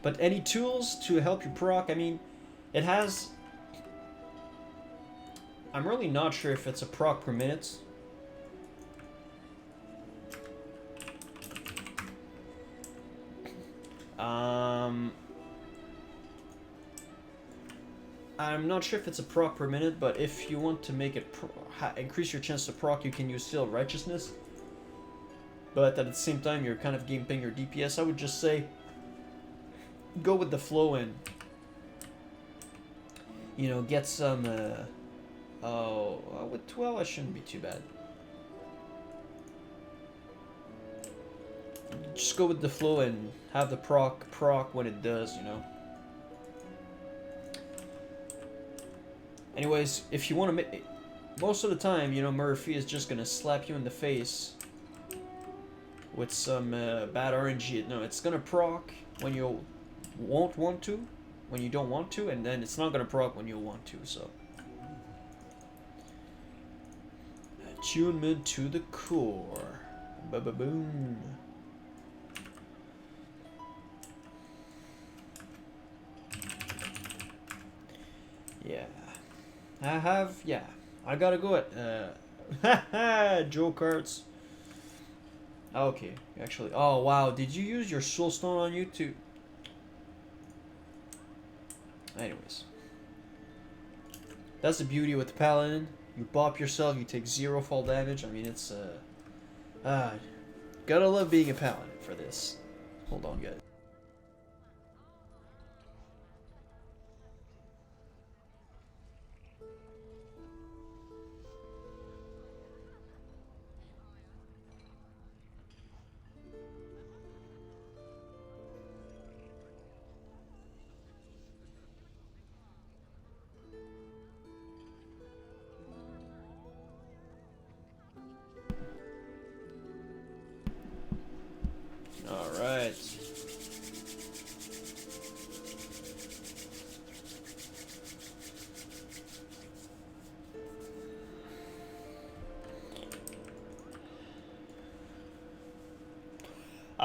But any tools to help you proc? I mean, it has... I'm really not sure if it's a proc per minute. I'm not sure if it's a proc per minute, but if you want to make it increase your chance to proc, you can use Seal Righteousness. But at the same time, you're kind of gimping your DPS. I would just say, go with the flow and, you know, get some, with 12 I shouldn't be too bad. Just go with the flow and have the proc when it does, you know. Anyways, if you want to make... Most of the time, you know, Murphy is just going to slap you in the face with some bad RNG. No, it's going to proc when you won't want to, when you don't want to, and then it's not going to proc when you want to, so. Attunement to the core. Ba-ba-boom. Yeah. I gotta go at, Joe Carts. Okay, actually, oh wow, did you use your soulstone on YouTube? Anyways. That's the beauty with the Paladin. You bop yourself, you take 0 fall damage. I mean, it's, gotta love being a Paladin for this. Hold on, guys.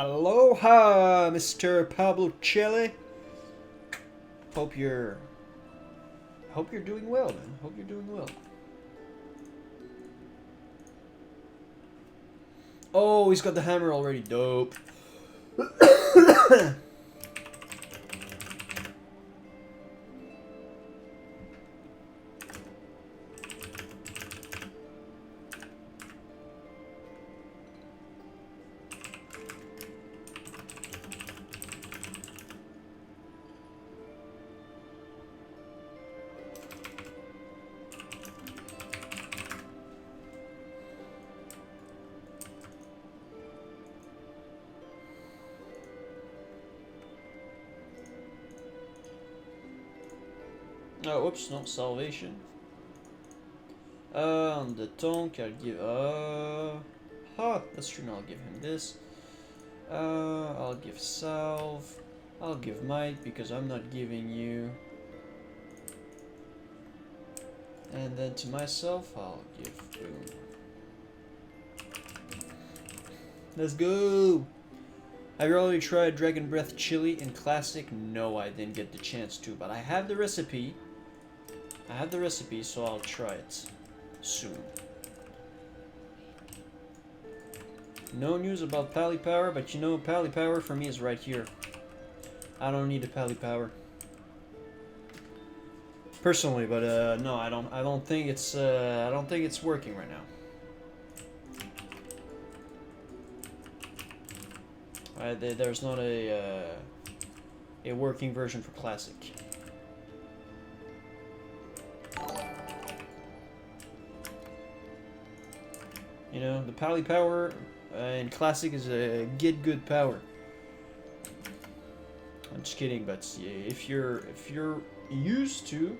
Aloha, Mr. Pablo Chile. Hope you're doing well, man. Hope you're doing well. Oh, he's got the hammer already. Dope. Oh, whoops, no salvation. On the tonk, I'll give. That's true. No, I'll give him this. I'll give salve. I'll give might because I'm not giving you. And then to myself, I'll give boom. Let's go. Have you already tried Dragon Breath Chili in Classic? No, I didn't get the chance to, but I have the recipe. So I'll try it soon. No news about Pally Power, but you know, Pally Power for me is right here. I don't need a Pally Power personally, but no, I don't think it's working right now. There's not a working version for Classic. You know, the Pally Power in Classic is a get good power. I'm just kidding, but if you're used to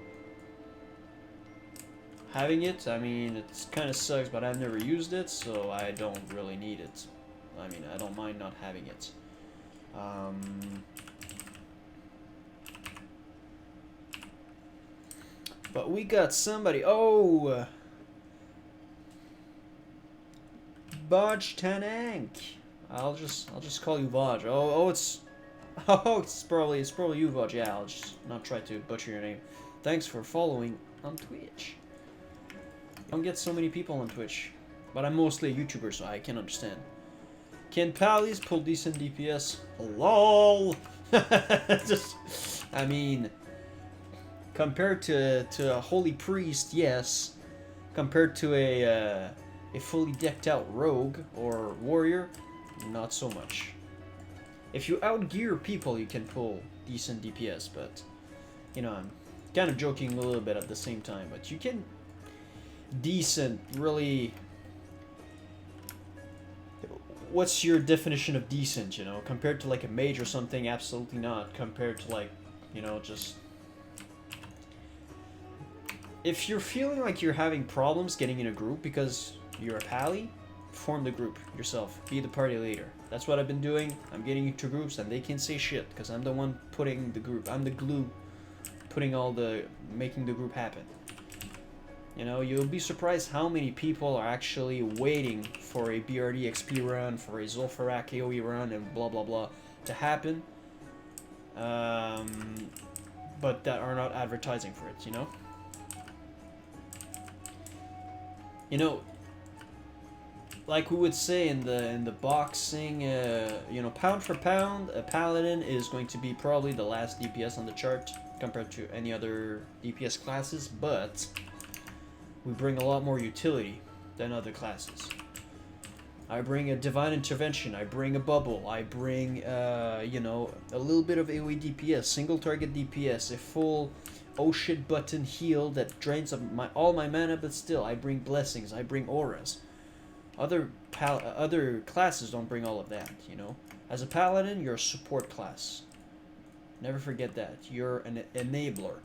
having it, I mean, it kind of sucks, but I've never used it, so I don't really need it. I mean, I don't mind not having it. But we got somebody. Oh, Vaj Tanank. I'll just call you Vaj. It's probably you, Vaj. Yeah, I'll just not try to butcher your name. Thanks for following on Twitch. I don't get so many people on Twitch, but I'm mostly a YouTuber, so I can understand. Can Pallies pull decent DPS? LOL. I mean, compared to a holy priest, yes. Compared to a fully decked out rogue or warrior, not so much. If you outgear people, you can pull decent DPS, but you know, I'm kind of joking a little bit at the same time. But you can decent really. What's your definition of decent, you know? Compared to like a mage or something, absolutely not. Compared to like, you know, just... If you're feeling like you're having problems getting in a group because you're a pally, form the group yourself. Be the party leader. That's what I've been doing. I'm getting into groups and they can't say shit because I'm the one putting the group. I'm the glue making the group happen. You know, you'll be surprised how many people are actually waiting for a BRD XP run, for a Zul'Farrak AoE run, and blah blah blah to happen. But that are not advertising for it, you know? You know, like we would say in the boxing, you know, pound for pound, a Paladin is going to be probably the last DPS on the chart compared to any other DPS classes, but we bring a lot more utility than other classes. I bring a Divine Intervention, I bring a Bubble, I bring, you know, a little bit of AoE DPS, single target DPS, a full oh shit button heal that drains all my mana, but still, I bring Blessings, I bring Auras. Other classes don't bring all of that, you know. As a Paladin, you're a support class. Never forget that. You're an enabler.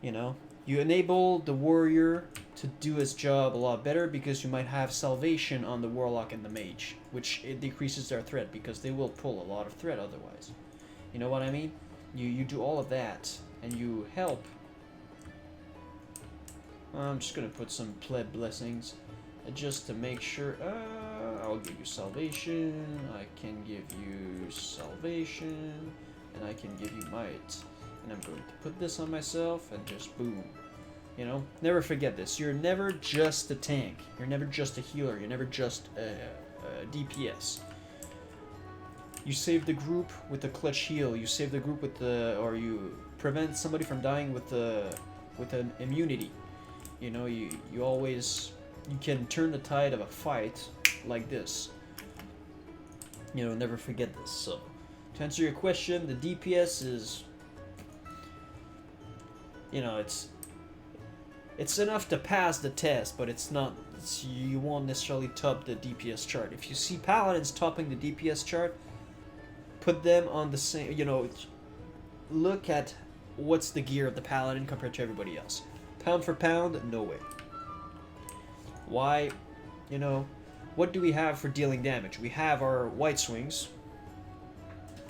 You know? You enable the warrior to do his job a lot better because you might have salvation on the warlock and the mage, which it decreases their threat because they will pull a lot of threat otherwise. You know what I mean? You do all of that and you help. I'm just gonna put some pleb blessings just to make sure. I'll give you salvation, I can give you salvation, and I can give you might. And I'm going to put this on myself and just boom. You know, never forget this. You're never just a tank. You're never just a healer. You're never just a DPS. You save the group with a clutch heal. You save the group with the, or you prevent somebody from dying with an immunity. You know, you always, you can turn the tide of a fight like this. You know, never forget this. So, to answer your question, the DPS is, you know, it's enough to pass the test, but it's not, you won't necessarily top the DPS chart. If you see Paladins topping the DPS chart, put them on the same, you know, look at what's the gear of the Paladin compared to everybody else. Pound for pound, no way. Why? You know, what do we have for dealing damage? We have our white swings,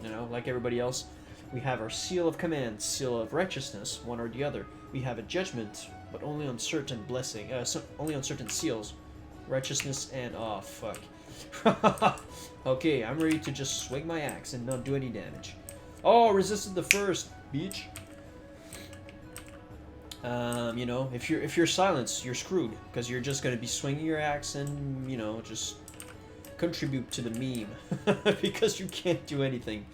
you know, like everybody else. We have our seal of command, seal of righteousness, one or the other. We have a judgment, but only on certain blessing, only on certain seals, righteousness and oh fuck. Okay, I'm ready to just swing my axe and not do any damage. Oh, resisted the first, bitch. You know, if you're silenced, you're screwed because you're just gonna be swinging your axe and, you know, just contribute to the meme because you can't do anything,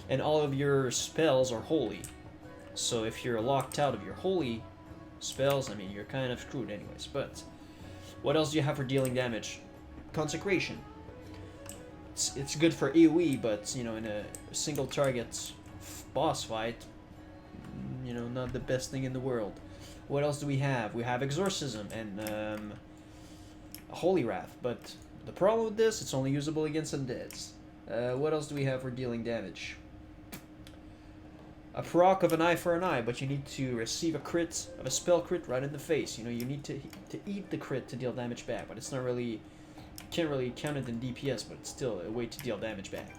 and all of your spells are holy. So if you're locked out of your holy spells, I mean, you're kind of screwed anyways. But what else do you have for dealing damage? Consecration. It's good for AoE, but, you know, in a single target boss fight, you know, not the best thing in the world. What else do we have? We have Exorcism and Holy Wrath, but the problem with this, it's only usable against undeads. What else do we have for dealing damage? A proc of an eye for an eye, but you need to receive a crit of a spell crit right in the face. You know, you need to eat the crit to deal damage back, but it's not really, can't really count it in DPS, but it's still a way to deal damage back.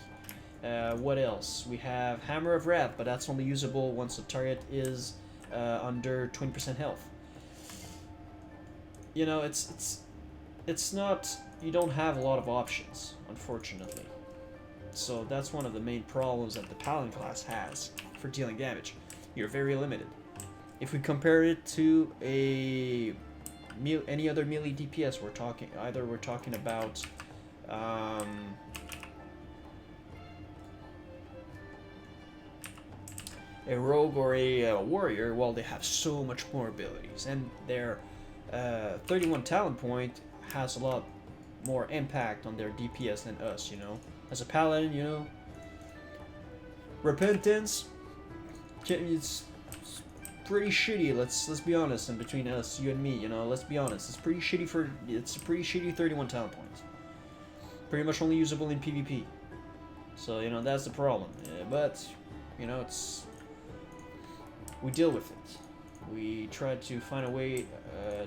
What else? We have Hammer of Wrath, but that's only usable once the target is under 20% health. You know, it's not, you don't have a lot of options, unfortunately. So that's one of the main problems that the Paladin class has for dealing damage. You're very limited. If we compare it to any other melee DPS, we're talking about a rogue or a warrior. Well, they have so much more abilities, and their 31 talent point has a lot more impact on their DPS than us, you know. As a paladin, you know, repentance, it's pretty shitty. Let's be honest. In between us, you and me, you know, let's be honest. It's pretty shitty it's a pretty shitty 31 talent points. Pretty much only usable in PvP. So, you know, that's the problem. But, you know, we deal with it. We try to find a way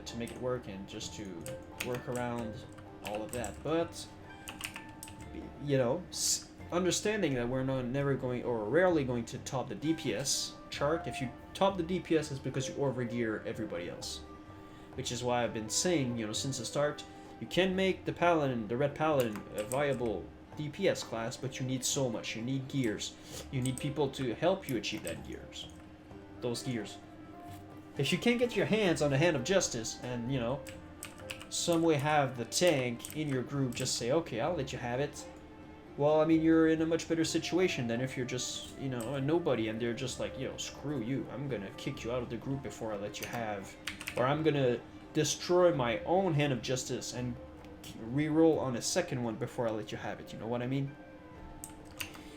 to make it work and just to work around all of that. But, you know, understanding that we're never going, or rarely going to top the DPS chart. If you top the DPS, it's because you overgear everybody else. Which is why I've been saying, you know, since the start, you can make the Paladin, the Red Paladin, a viable DPS class, but you need so much. You need gears. You need people to help you achieve those gears. If you can't get your hands on the Hand of Justice and, you know, some way have the tank in your group just say, okay, I'll let you have it. Well, I mean, you're in a much better situation than if you're just, you know, a nobody and they're just like, yo, screw you. I'm gonna kick you out of the group before I let you have, or I'm gonna destroy my own Hand of Justice and reroll on a second one before I let you have it. You know what I mean?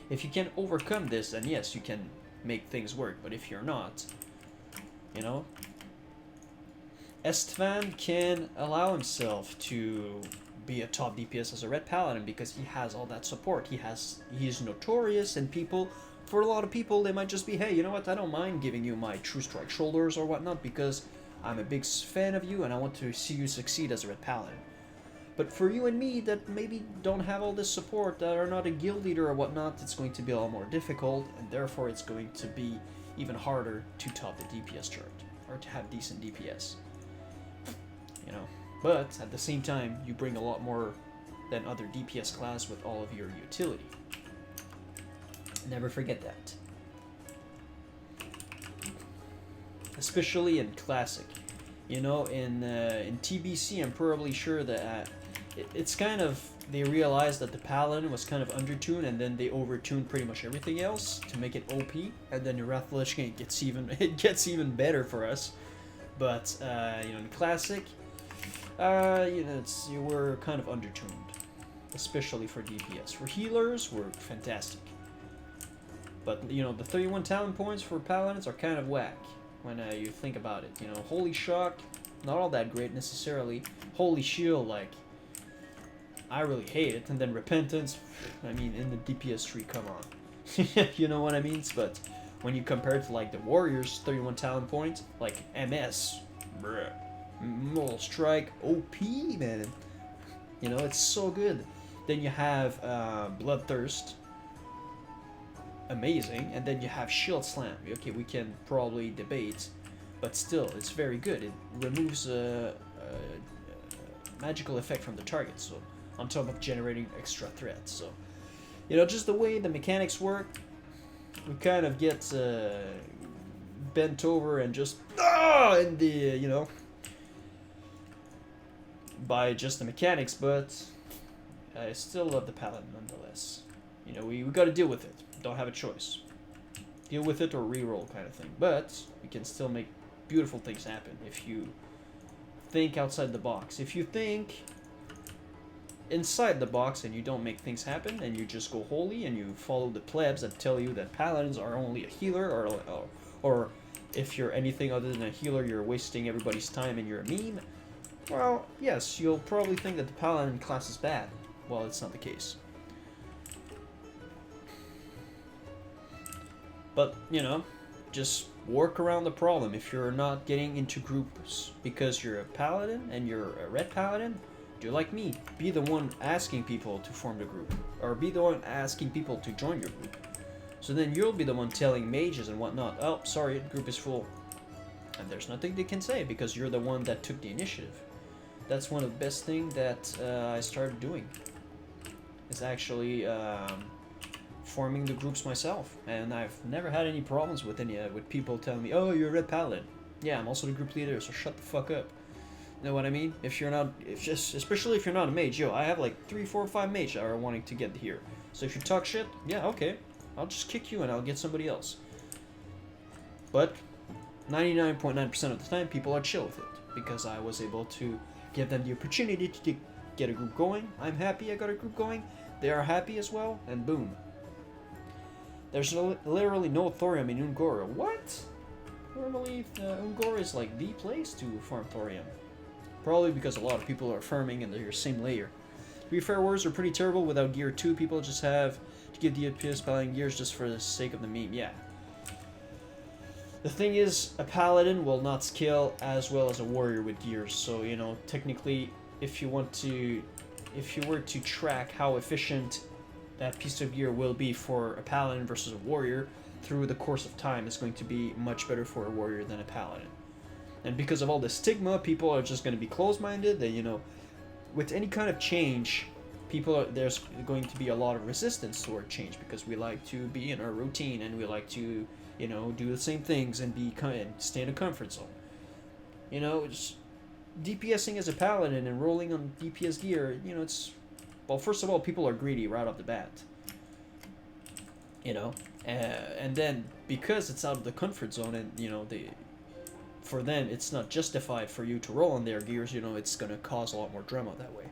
If you can overcome this, then yes, you can make things work. But if you're not, you know, Estvan can allow himself to be a top DPS as a Red Paladin because he has all that support. He's notorious, and for a lot of people, they might just be, hey, you know what, I don't mind giving you my True Strike shoulders or whatnot because I'm a big fan of you and I want to see you succeed as a Red Paladin. But for you and me that maybe don't have all this support, that are not a guild leader or whatnot, it's going to be a lot more difficult, and therefore it's going to be even harder to top the DPS chart, or to have decent DPS. You know, but at the same time, you bring a lot more than other DPS class with all of your utility. Never forget that. Especially in Classic. You know, in TBC, I'm probably sure that it's kind of, they realized that the Paladin was kind of undertuned, and then they overtuned pretty much everything else to make it OP, and then the Wrath Lich King gets even better for us. But you know, in Classic, you know, we're kind of undertuned, especially for DPS. For healers, we're fantastic. But you know, the 31 talent points for Paladins are kind of whack when you think about it. You know, Holy Shock, not all that great necessarily. Holy Shield, like, I really hate it. And then Repentance, I mean, in the DPS tree, come on. You know what I mean? But when you compare it to, like, the Warriors, 31 talent points, like, MS, bruh, Moral Strike, OP, man. You know, it's so good. Then you have Bloodthirst, amazing, and then you have Shield Slam. Okay, we can probably debate, but still, it's very good. It removes a magical effect from the target, so on top of generating extra threats. So, you know, just the way the mechanics work, we kind of get bent over and just in the, you know, by just the mechanics, but I still love the Paladin nonetheless. You know, we got to deal with it. Don't have a choice. Deal with it or reroll kind of thing. But we can still make beautiful things happen if you think outside the box. If you think inside the box and you don't make things happen and you just go holy and you follow the plebs that tell you that Paladins are only a healer, or if you're anything other than a healer, you're wasting everybody's time and you're a meme, well, yes, you'll probably think that the Paladin class is bad. Well, it's not the case. But, you know, just work around the problem. If you're not getting into groups because you're a Paladin and you're a red Paladin, do like me. Be the one asking people to form the group. Or be the one asking people to join your group. So then you'll be the one telling mages and whatnot, oh, sorry, the group is full. And there's nothing they can say because you're the one that took the initiative. That's one of the best things that I started doing. Is actually forming the groups myself, and I've never had any problems with people telling me, "Oh, you're a red Paladin." Yeah, I'm also the group leader, so shut the fuck up. You know what I mean? Especially if you're not a mage, yo, I have like 3, 4, 5 mages that are wanting to get here. So if you talk shit, yeah, okay, I'll just kick you and I'll get somebody else. But 99.9% of the time, people are chill with it because I was able to give them the opportunity to get a group going. I'm happy I got a group going. They are happy as well, and boom. There's literally no thorium in Ungora. What? Normally, Ungora is like the place to farm thorium. Probably because a lot of people are farming in the same layer. To be fair, wars are pretty terrible without gear too. People just have to give the DPS Paladin gears just for the sake of the meme. Yeah. The thing is, a Paladin will not scale as well as a warrior with gears. So, you know, technically, if you were to track how efficient that piece of gear will be for a Paladin versus a warrior through the course of time, is going to be much better for a warrior than a Paladin. And because of all the stigma, people are just going to be closed-minded. That, you know, with any kind of change, there's going to be a lot of resistance toward change because we like to be in our routine and we like to, you know, do the same things and stay in a comfort zone. You know, it's DPSing as a Paladin and rolling on DPS gear, you know, it's... Well, first of all, people are greedy right off the bat. You know? And then, because it's out of the comfort zone and, you know, for them, it's not justified for you to roll on their gears, you know, it's going to cause a lot more drama that way.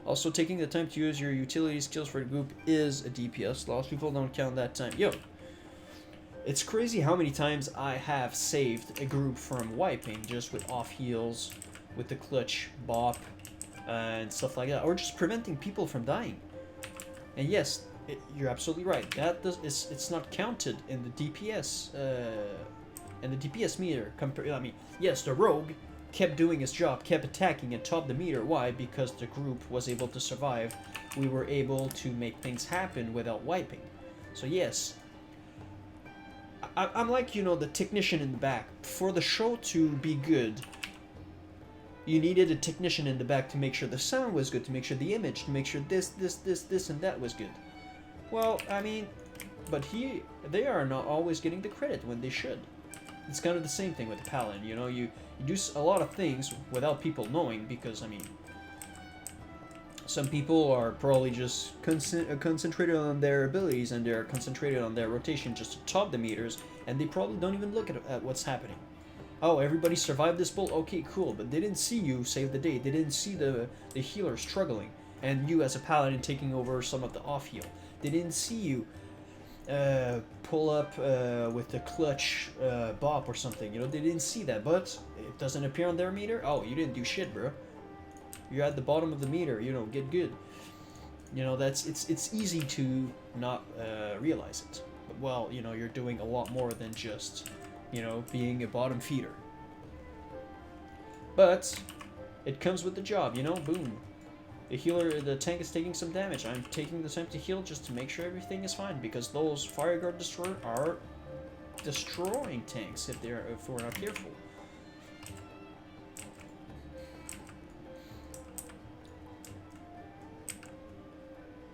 Also, taking the time to use your utility skills for the group is a DPS. Lots of people don't count that time. Yo! It's crazy how many times I have saved a group from wiping just with off heals, with the clutch bop, and stuff like that, or just preventing people from dying. And yes, you're absolutely right. It's not counted in the DPS meter. I mean, yes, the rogue kept doing his job, kept attacking and topped the meter. Why? Because the group was able to survive. We were able to make things happen without wiping. So yes, I'm like, you know, the technician in the back. For the show to be good, You needed a technician in the back to make sure the sound was good, to make sure the image, to make sure this, and that was good. Well, I mean, but they are not always getting the credit when they should. It's kind of the same thing with the Paladin, you know, you do a lot of things without people knowing, because, I mean, some people are probably just concentrated on their abilities, and they're concentrated on their rotation just to top the meters, and they probably don't even look at what's happening. Oh, everybody survived this bull? Okay, cool, but they didn't see you save the day. They didn't see the healer struggling, and you as a Paladin taking over some of the off-heal. They didn't see you pull up with the clutch bop or something. You know, they didn't see that, but it doesn't appear on their meter. Oh, you didn't do shit, bro. You're at the bottom of the meter. You know, get good. You know, it's easy to not realize it. But, well, you know, you're doing a lot more than just, you know, being a bottom feeder. But it comes with the job, you know. Boom. The tank is taking some damage. I'm taking the time to heal just to make sure everything is fine, because those fire guard destroyers are destroying tanks if we're not careful.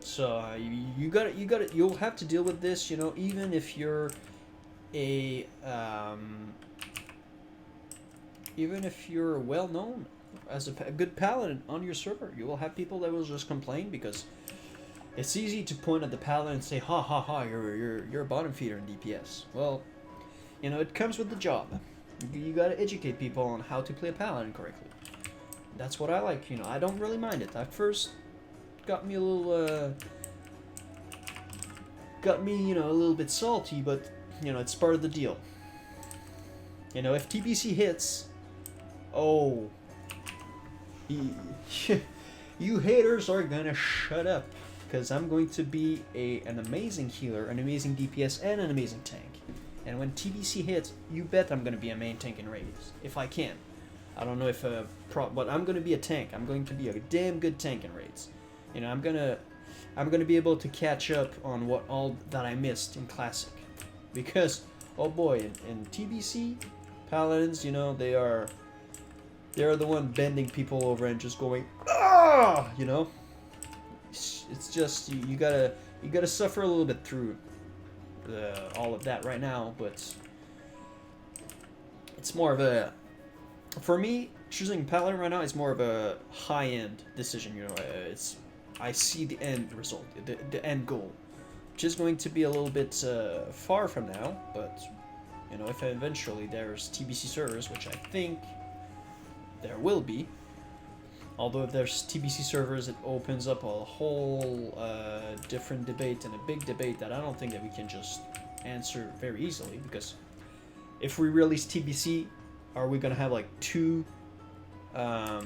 So you'll have to deal with this, you know, even if you're even if you're well known as a good paladin on your server. You will have people that will just complain, because it's easy to point at the paladin and say, ha ha ha, you're a bottom feeder in DPS. Well, you know, it comes with the job. You gotta educate people on how to play a paladin correctly. That's what I like, you know. I don't really mind it. At first, got me a little, you know, a little bit salty, but, you know, it's part of the deal. You know, if TBC hits, oh, you haters are gonna shut up, because I'm going to be an amazing healer, an amazing DPS, and an amazing tank. And when TBC hits, you bet I'm gonna be a main tank in raids, if I can. I don't know if but I'm gonna be a tank. I'm going to be a damn good tank in raids. You know, I'm gonna be able to catch up on all that I missed in Classic, because oh boy, in TBC, Paladins, you know, they're the one bending people over and just going, ah, you know. It's just you gotta suffer a little bit through all of that right now, but it's more of a, for me, choosing Paladin right now is more of a high-end decision. You know, I see the end result, the end goal, which is going to be a little bit far from now, but you know, if eventually there's TBC servers, which I think there will be, although if there's TBC servers, it opens up a whole different debate, and a big debate that I don't think that we can just answer very easily, because if we release TBC, are we going to have like two, are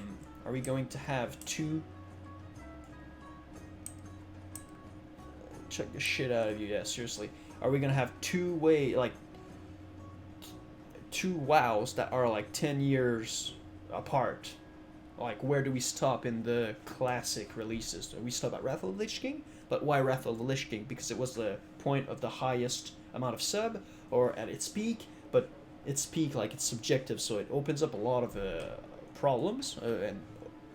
we going to have two, check the shit out of you, yeah, seriously, are we going to have two WoWs that are like 10 years apart? Like, where do we stop in the classic releases? Do we stop at Wrath of the Lich King? But why Wrath of the Lich King? Because it was the point of the highest amount of sub, or at its peak, but its peak, like, it's subjective, so it opens up a lot of problems, and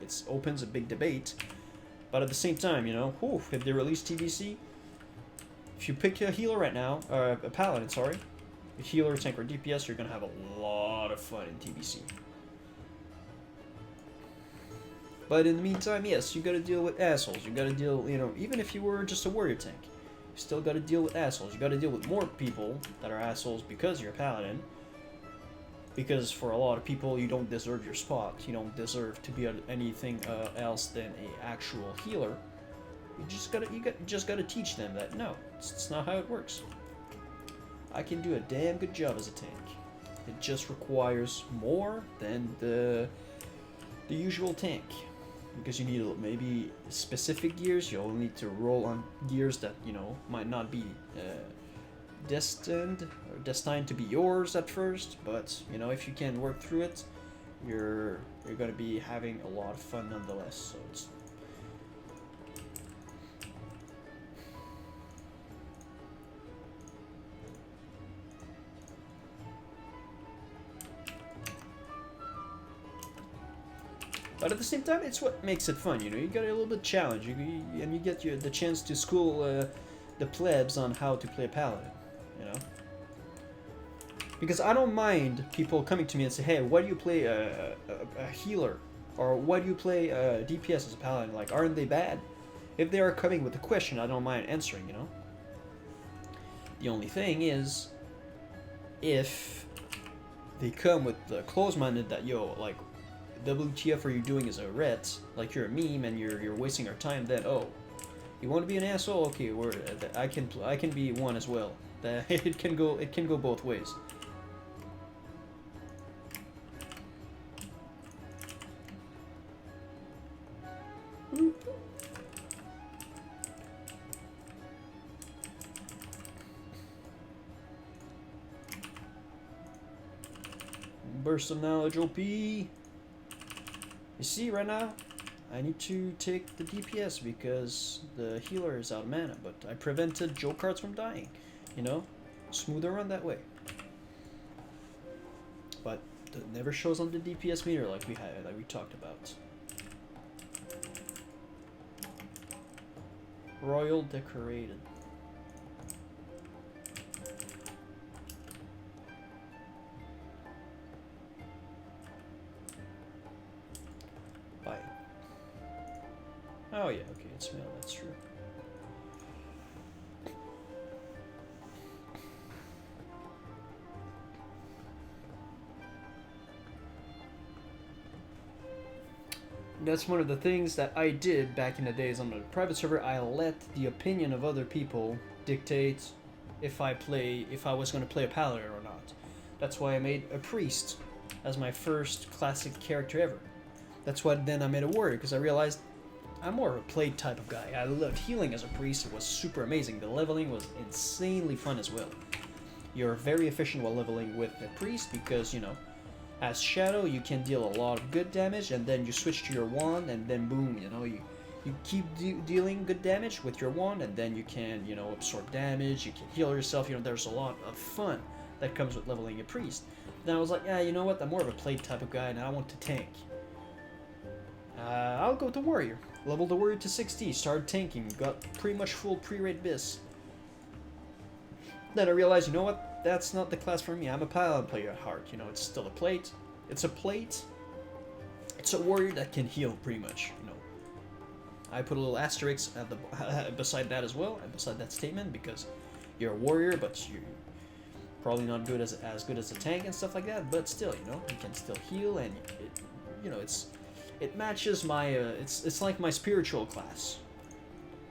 it opens a big debate. But at the same time, you know, if they release TBC, if you pick a healer right now, a paladin, sorry, a healer, tank, or DPS, you're gonna have a lot of fun in TBC. But in the meantime, yes, you gotta deal with assholes. You gotta deal, you know, even if you were just a warrior tank, you still gotta deal with assholes. You gotta deal with more people that are assholes because you're a paladin. Because for a lot of people, you don't deserve your spot. You don't deserve to be anything else than an actual healer. You just gotta teach them that no, it's not how it works. I can do a damn good job as a tank. It just requires more than the usual tank. Because you need maybe specific gears. You only need to roll on gears that, you know, might not be destined to be yours at first, but you know, if you can work through it, you're going to be having a lot of fun nonetheless. So it's But at the same time, it's what makes it fun, you know. You get a little bit challenge, and you get the chance to school the plebs on how to play a paladin, you know. Because I don't mind people coming to me and say, hey, why do you play a healer? Or why do you play DPS as a paladin? Like, aren't they bad? If they are coming with a question, I don't mind answering, you know? The only thing is, if they come with the close-minded that, yo, like, WTF are you doing as a ret? Like, you're a meme and you're wasting our time, then, oh, you want to be an asshole? Okay, I can be one as well. It can go both ways. Burst of knowledge, OP. You see, right now, I need to take the DPS because the healer is out of mana, but I prevented Joe cards from dying. You know, smoother run that way. But it never shows on the DPS meter like we talked about. Royal decorated. Bye. Oh yeah, okay, it's mail, that's true. That's one of the things that I did back in the days on the private server. I let the opinion of other people dictate if I was going to play a paladin or not. That's why I made a priest as my first classic character ever. That's why then I made a warrior, because I realized I'm more of a play type of guy. I loved healing as a priest. It was super amazing. The leveling was insanely fun as well. You're very efficient while leveling with a priest because, you know, as Shadow, you can deal a lot of good damage, and then you switch to your wand, and then boom, you know, you keep dealing good damage with your wand, and then you can, you know, absorb damage, you can heal yourself, you know, there's a lot of fun that comes with leveling a priest. Then I was like, yeah, you know what, I'm more of a play type of guy, and I want to tank. I'll go to Warrior. Leveled the Warrior to 60, started tanking, got pretty much full pre-raid bis. Then I realized, you know what? That's not the class for me. I'm a Paladin player at heart. You know, it's still a plate. It's a plate. It's a warrior that can heal pretty much. You know, I put a little asterisk at the beside that as well, and beside that statement, because you're a warrior, but you're probably not good as good as a tank and stuff like that. But still, you know, you can still heal, and you know, it matches my it's like my spiritual class.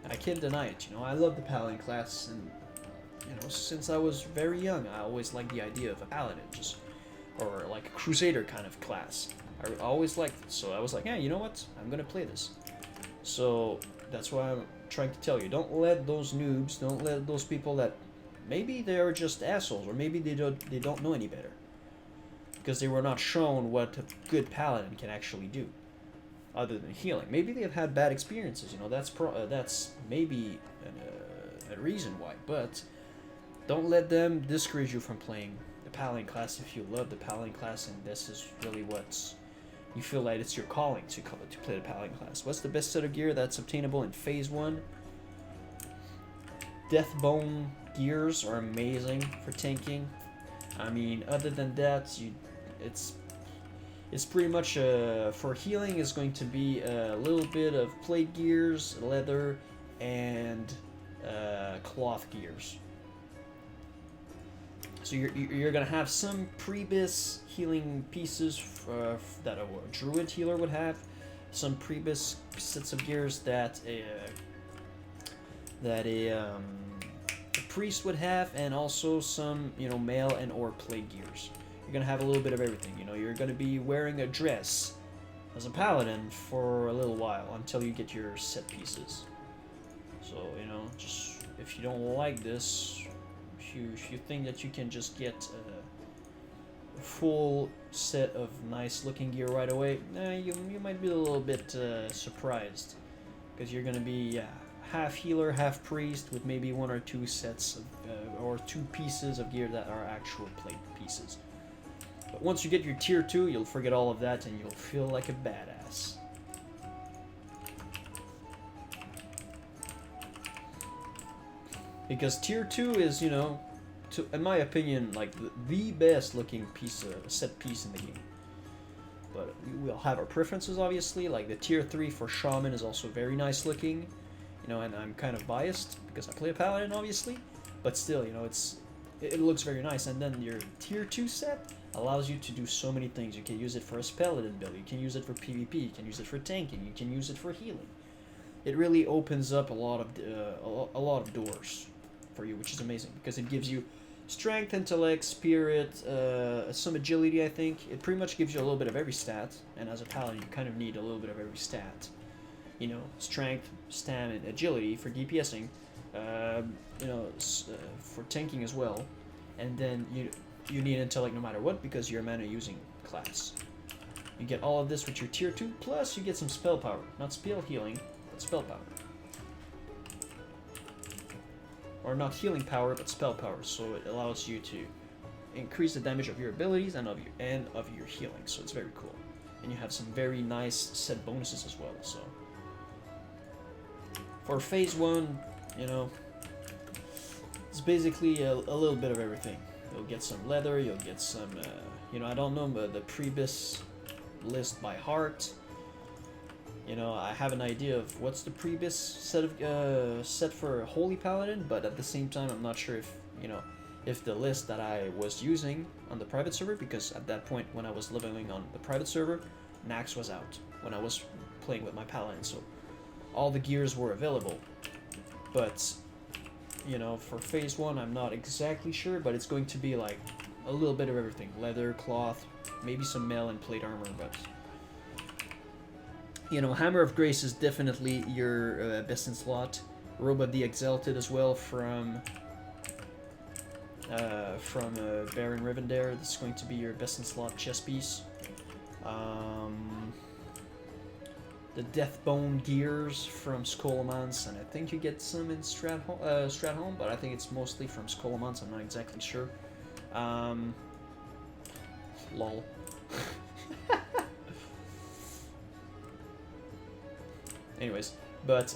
And I can't deny it. You know, I love the Paladin class, and you know, since I was very young, I always liked the idea of a paladin, or like a crusader kind of class. I always liked it, so I was like, yeah, you know what? I'm gonna play this. So that's why I'm trying to tell you: don't let those noobs, don't let those people that maybe they are just assholes, or maybe they don't know any better, because they were not shown what a good paladin can actually do, other than healing. Maybe they have had bad experiences. You know, that's maybe a reason why, but don't let them discourage you from playing the Paladin class if you love the Paladin class and this is really what you feel like it's your calling to play the Paladin class. What's the best set of gear that's obtainable in Phase 1? Deathbone gears are amazing for tanking. I mean, other than that, it's pretty much for healing is going to be a little bit of plate gears, leather, and cloth gears. So you're gonna have some pre-bis healing pieces that a druid healer would have, some pre-bis sets of gears that a priest would have, and also some, you know, mail and or plate gears. You're gonna have a little bit of everything. You know, you're gonna be wearing a dress as a paladin for a little while until you get your set pieces. So, you know, just if you don't like this, if you think that you can just get a full set of nice looking gear right away, you might be a little bit surprised, because you're gonna be half healer, half priest, with maybe one or two sets of or two pieces of gear that are actual plate pieces. But once you get your tier 2, you'll forget all of that and you'll feel like a badass. class. Because tier 2 is, you know, in my opinion, like the best looking set piece in the game. But we'll have our preferences, obviously. Like the tier 3 for Shaman is also very nice looking, you know, and I'm kind of biased because I play a Paladin, obviously. But still, you know, it looks very nice. And then your tier 2 set allows you to do so many things. You can use it for a Paladin build, you can use it for PvP, you can use it for tanking, you can use it for healing. It really opens up a lot of doors for you, which is amazing because it gives you strength, intellect, spirit, some agility. I think it pretty much gives you a little bit of every stat, and as a paladin you kind of need a little bit of every stat, you know, strength, stamina, agility for DPSing, you know, for tanking as well, and then you need intellect no matter what because you're a mana using class. You get all of this with your tier 2, plus you get some spell power, not spell healing, but spell power. Or not healing power, but spell power. So it allows you to increase the damage of your abilities and of your healing. So it's very cool, and you have some very nice set bonuses as well. So for phase 1, you know, it's basically a little bit of everything. You'll get some leather. You'll get some, you know, I don't know the Prebis list by heart. You know, I have an idea of what's the Prebis set for Holy Paladin, but at the same time, I'm not sure if, you know, if the list that I was using on the private server, because at that point when I was leveling on the private server, Nax was out when I was playing with my Paladin, so all the gears were available. But, you know, for phase 1, I'm not exactly sure, but it's going to be like a little bit of everything. Leather, cloth, maybe some mail and plate armor, but... You know, Hammer of Grace is definitely your best in slot. Robe of the Exalted as well from Baron Rivendare. This is going to be your best in slot chess piece. The Deathbone gears from Scholomance, and I think you get some in Stratholme, but I think it's mostly from Scholomance. I'm not exactly sure. Lol. Anyways, but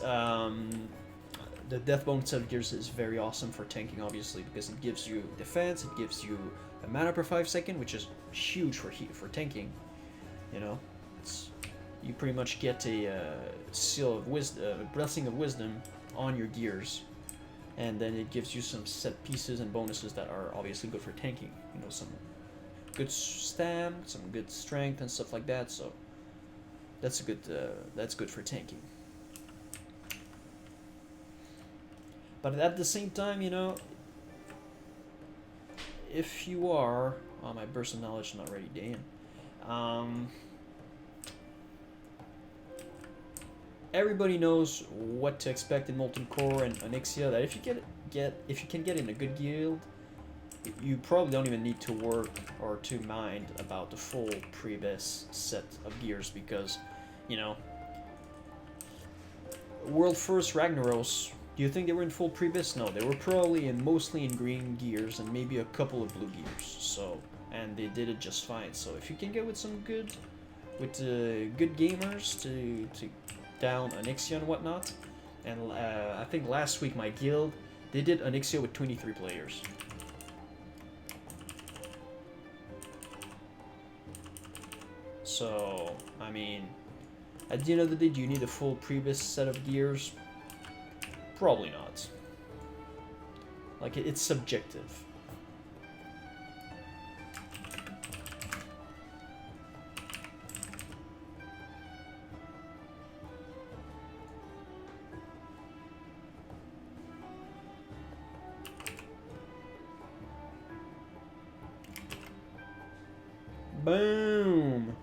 the Deathbone set of gears is very awesome for tanking, obviously, because it gives you defense, it gives you a mana per 5 second, which is huge for tanking. You know, you pretty much get a seal of wisdom, a blessing of wisdom on your gears, and then it gives you some set pieces and bonuses that are obviously good for tanking. You know, some good stam, some good strength, and stuff like that. So that's a good. That's good for tanking. But at the same time, you know, if you are, oh, my burst of knowledge is not ready, damn. Everybody knows what to expect in Molten Core and Onyxia. That if you can get in a good guild, you probably don't even need to work or to mind about the full Prebis set of gears, because, you know, World First Ragnaros, do you think they were in full Prebis? No, they were probably mostly in green gears and maybe a couple of blue gears. So, and they did it just fine. So if you can get with some good gamers to down Onyxia and whatnot, and I think last week my guild, they did Onyxia with 23 players. So, I mean, at the end of the day, do you need a full Prebis set of gears? Probably not. Like, it's subjective. Boom!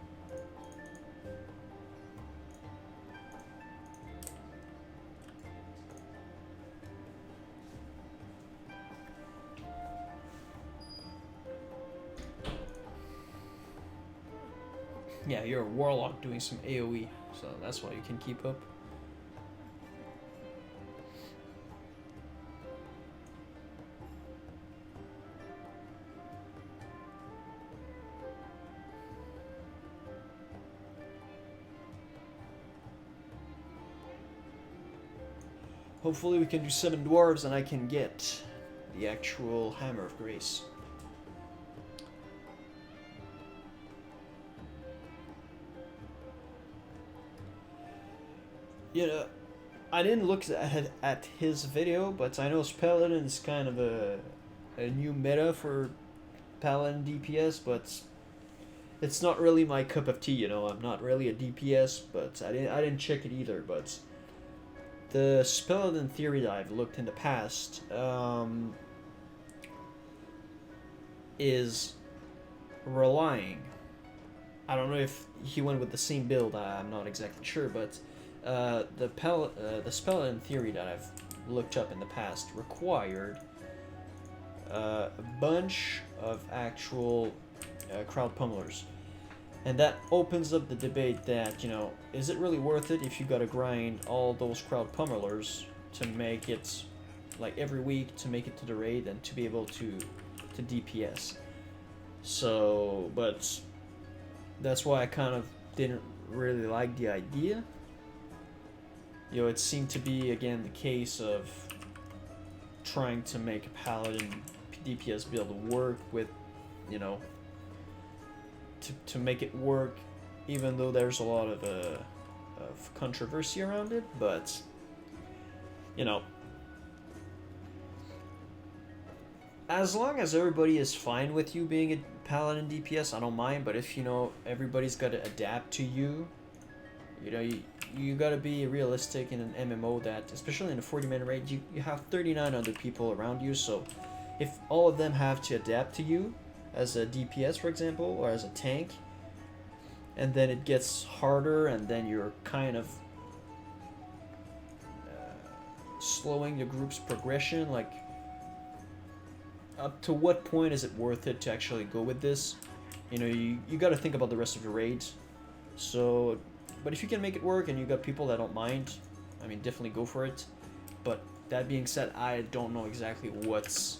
Yeah, you're a warlock doing some AoE, so that's why you can keep up. hopefully we can do 7 dwarves and I can get the actual Hammer of Grace. You know, I didn't look at his video, but I know Paladin is kind of a new meta for Paladin DPS, but it's not really my cup of tea. You know, I'm not really a DPS, but I didn't check it either. But the Paladin theory that I've looked in the past is relying. I don't know if he went with the same build. I'm not exactly sure, but the Paladin theory that I've looked up in the past required a bunch of actual crowd pummelers, and that opens up the debate that, you know, is it really worth it if you gotta grind all those crowd pummelers to make it, like, every week to make it to the raid and to be able to DPS. So, but that's why I kind of didn't really like the idea. You know, it seemed to be, again, the case of trying to make a Paladin DPS build work with, you know, to make it work, even though there's a lot of controversy around it. But, you know, as long as everybody is fine with you being a Paladin DPS, I don't mind. But if, you know, everybody's got to adapt to you, you know, you got to be realistic in an MMO that, especially in a 40-man raid, you have 39 other people around you. So if all of them have to adapt to you as a DPS, for example, or as a tank, and then it gets harder, and then you're kind of slowing the group's progression, like, up to what point is it worth it to actually go with this? You know, you got to think about the rest of your raids. So, but if you can make it work and you got people that don't mind, I mean, definitely go for it. But that being said, I don't know exactly what's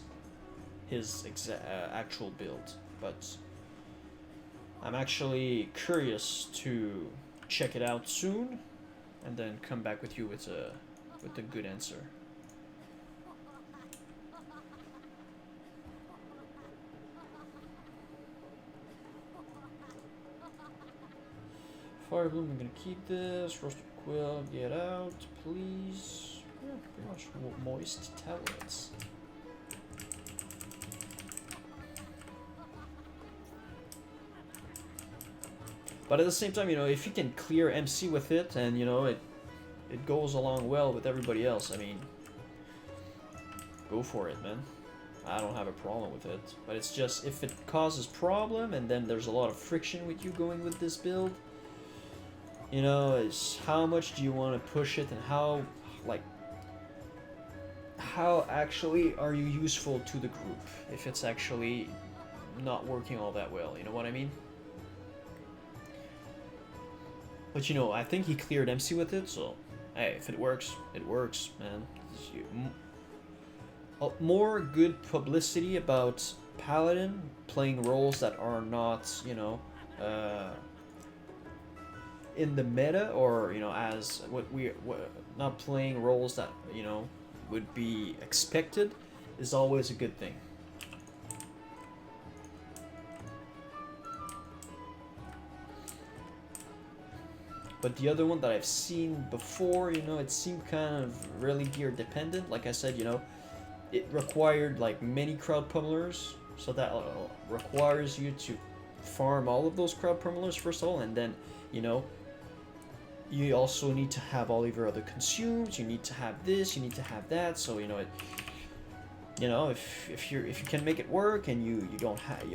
his actual build, but I'm actually curious to check it out soon, and then come back with you with a good answer. Fire Bloom, I'm gonna keep this. Roasted Quill, get out, please. Yeah, pretty much moist tablets. But at the same time, you know, if you can clear MC with it, and, you know, it goes along well with everybody else, I mean, go for it, man. I don't have a problem with it. But it's just, if it causes problem, and then there's a lot of friction with you going with this build, you know, it's how much do you want to push it, and how, like, how actually are you useful to the group if it's actually not working all that well, you know what I mean? But, you know, I think he cleared MC with it, so hey, if it works, man. More good publicity about Paladin playing roles that are not, you know, in the meta, or, you know, as not playing roles that, you know, would be expected, is always a good thing. But the other one that I've seen before, you know, it seemed kind of really gear dependent. Like I said, you know, it required like many crowd pummelers, so that requires you to farm all of those crowd pummelers first of all, and then, you know, you also need to have all of your other consumes. You need to have this. You need to have that. So, you know, it. You know, if you can make it work, and you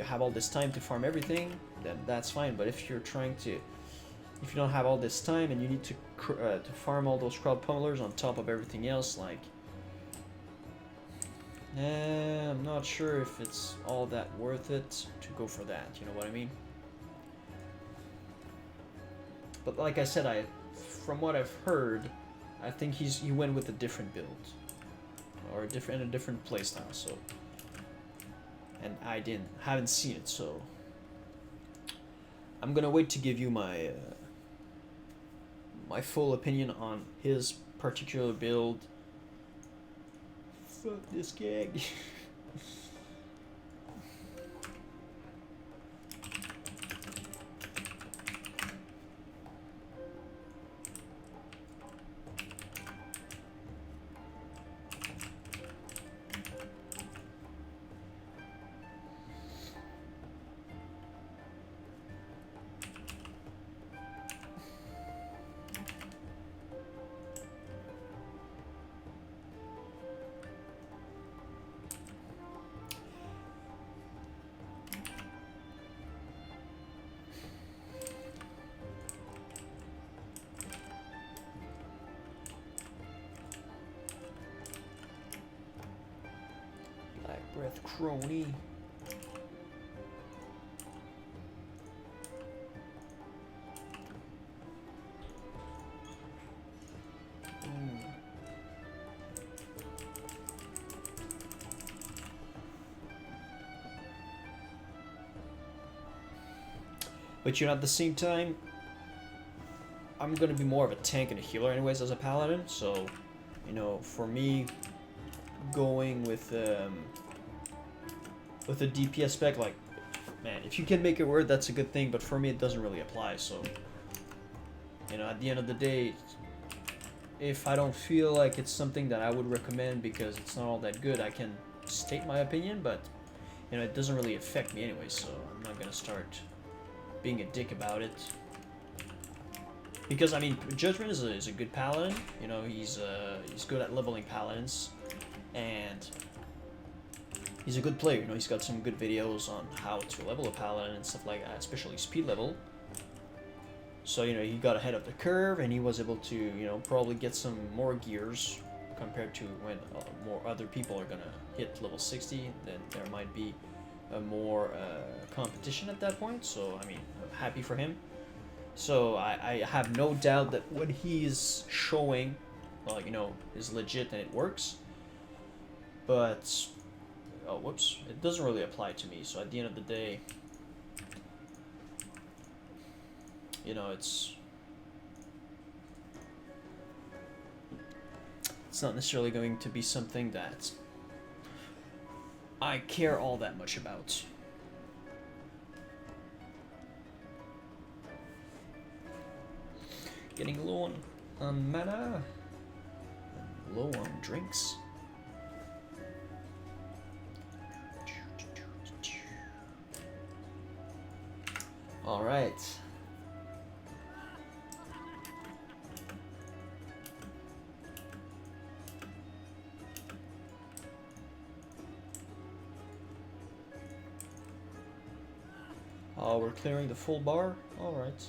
have all this time to farm everything, then that's fine. But if you're trying to, if you don't have all this time and you need to farm all those crowd pummelers on top of everything else, like, I'm not sure if it's all that worth it to go for that. You know what I mean? But like I said, from what I've heard, I think he went with a different build, or a different playstyle. So, and I haven't seen it, so I'm gonna wait to give you my my full opinion on his particular build Fuck this gag. Breath crony. But you know, at the same time, I'm gonna be more of a tank and a healer anyways as a paladin, so you know, for me going with a DPS spec, like, man, if you can make it work, that's a good thing, but for me it doesn't really apply. So you know, at the end of the day, if I don't feel like it's something that I would recommend because it's not all that good, I can state my opinion, but you know, it doesn't really affect me anyway, so I'm not gonna start being a dick about it. Because I mean, Judgment is a good paladin. You know, he's good at leveling paladins, and he's a good player. You know, he's got some good videos on how to level a paladin and stuff like that, especially speed level. So you know, he got ahead of the curve, and he was able to, you know, probably get some more gears compared to when more other people are gonna hit level 60. Then there might be more competition at that point. So I mean, I'm happy for him. So I have no doubt that what he's showing, well, you know, is legit and it works. But oh, whoops, it doesn't really apply to me. So at the end of the day, you know, it's not necessarily going to be something that I care all that much about. Getting low on mana, and low on drinks. All right. Oh, we're clearing the full bar? Alright.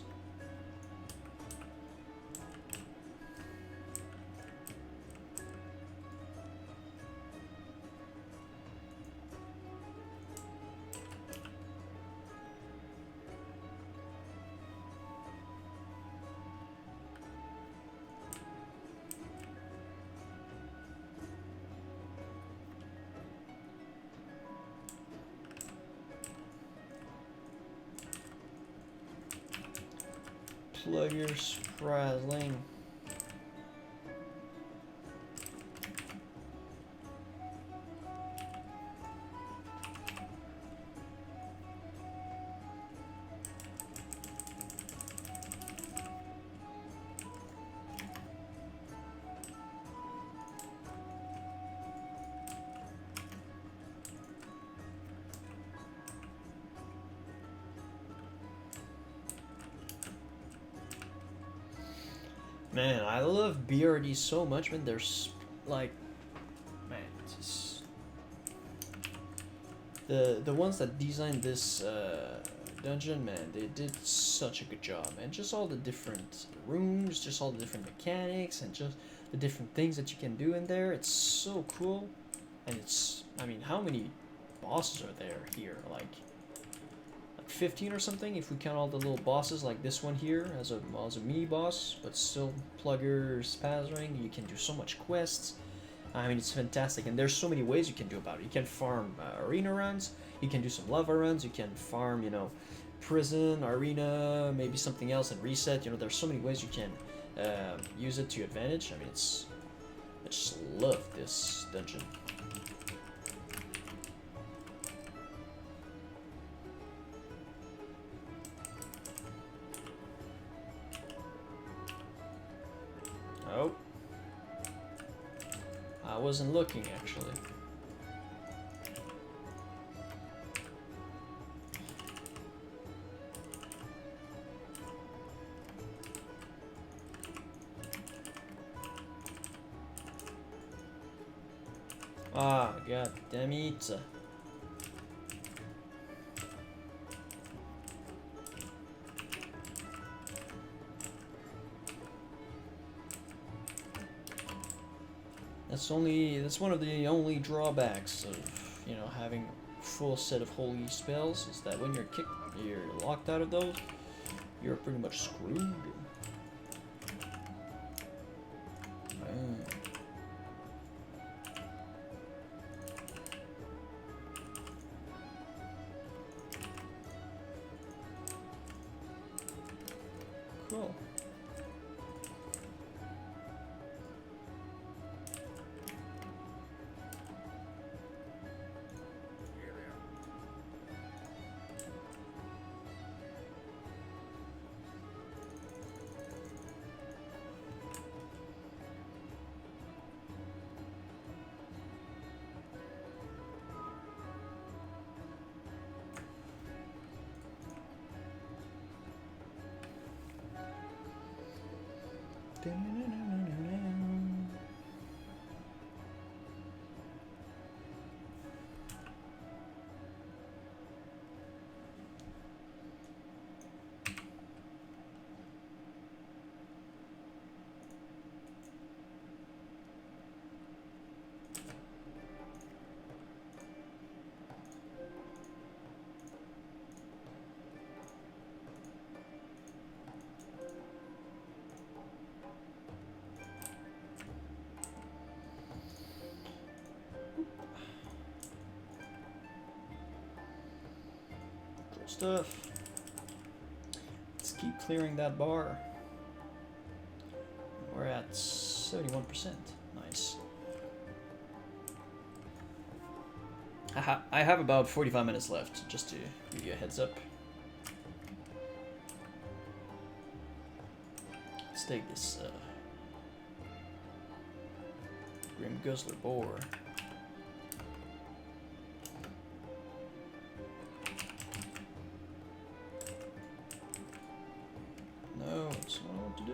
Plug your sprazzling. Man, I love BRD so much, man. There's like, man, just the ones that designed this dungeon, man, they did such a good job, man. Just all the different rooms, just all the different mechanics, and just the different things that you can do in there. It's so cool, and it's, I mean, how many bosses are there here? Like 15 or something if we count all the little bosses, like this one here as a mini boss, but still plugger spazzering. You can do so much quests. I mean, it's fantastic, and there's so many ways you can do about it. You can farm arena runs, you can do some lava runs, you can farm, you know, prison, arena, maybe something else, and reset. You know, there's so many ways you can use it to your advantage. I mean, I just love this dungeon. wasn't looking actually. Ah, god damn it. That's one of the only drawbacks of, you know, having full set of holy spells, is that when you're locked out of those, you're pretty much screwed. Cool. Stuff. Let's keep clearing that bar. We're at 71%. Nice. I have about 45 minutes left, just to give you a heads up. Let's take this Grim Guzzler boar. No, it's not what to do.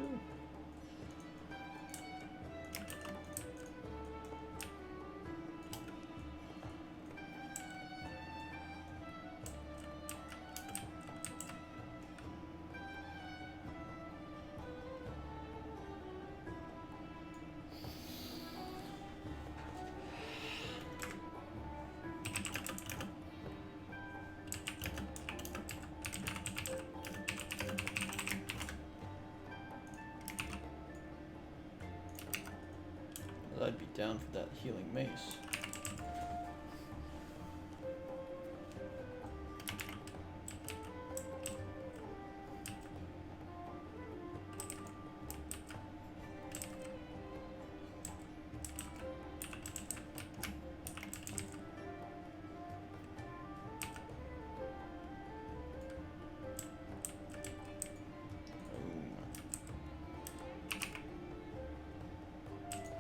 I'd be down for that healing mace.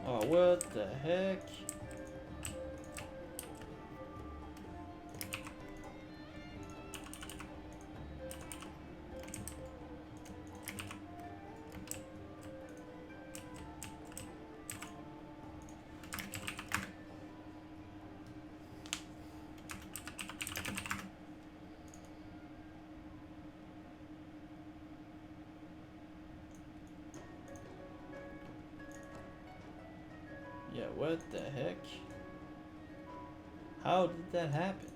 Oh, what the heck? Yeah, what the heck? How did that happen?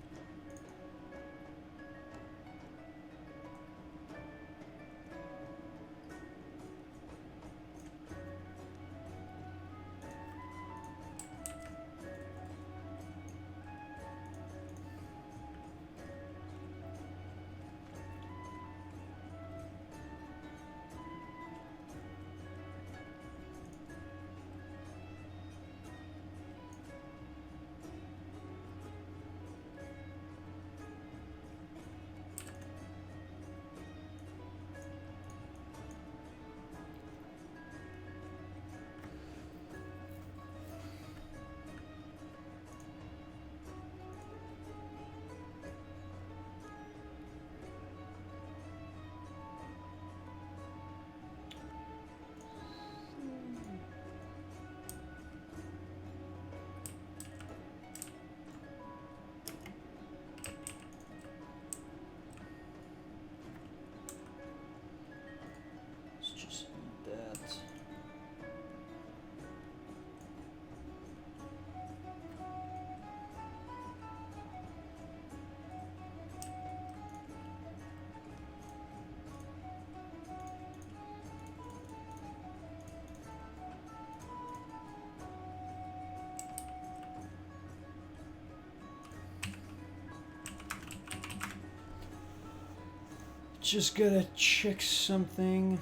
just gotta check something.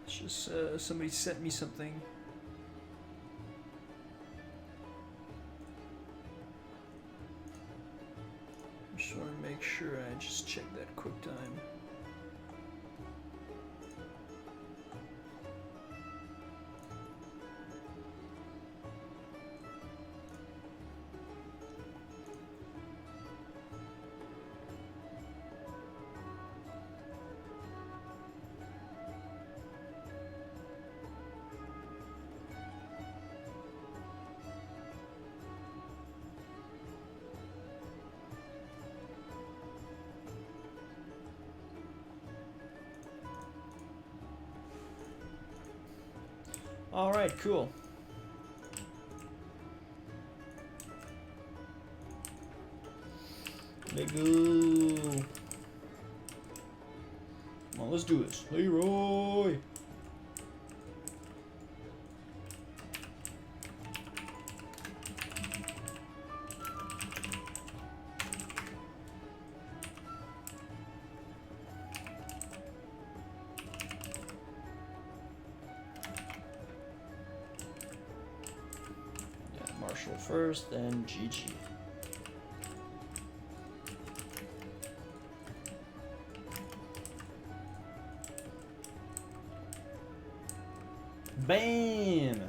Just somebody sent me something. Just want to make sure I just check that quick time. All right, cool. Let's go. Come on, let's do this. Leroy. Marshall first, then GG. Bam!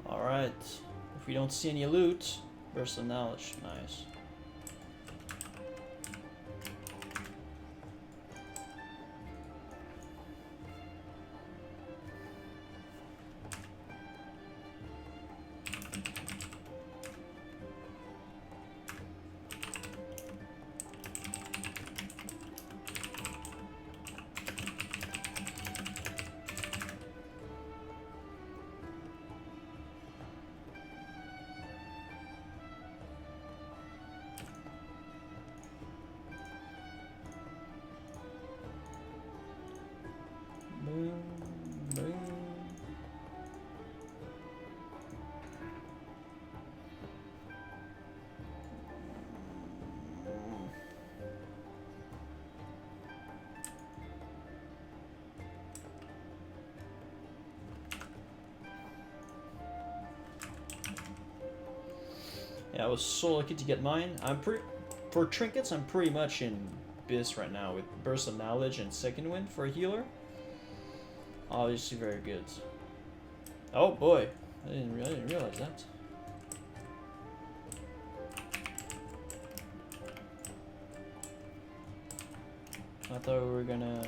Alright, if we don't see any loot, burst of knowledge, nice. Yeah, I was so lucky to get mine. For trinkets, I'm pretty much in Biz right now with Burst of Knowledge and Second Wind for a healer. Obviously very good. Oh boy, I didn't realize that. I thought we were gonna...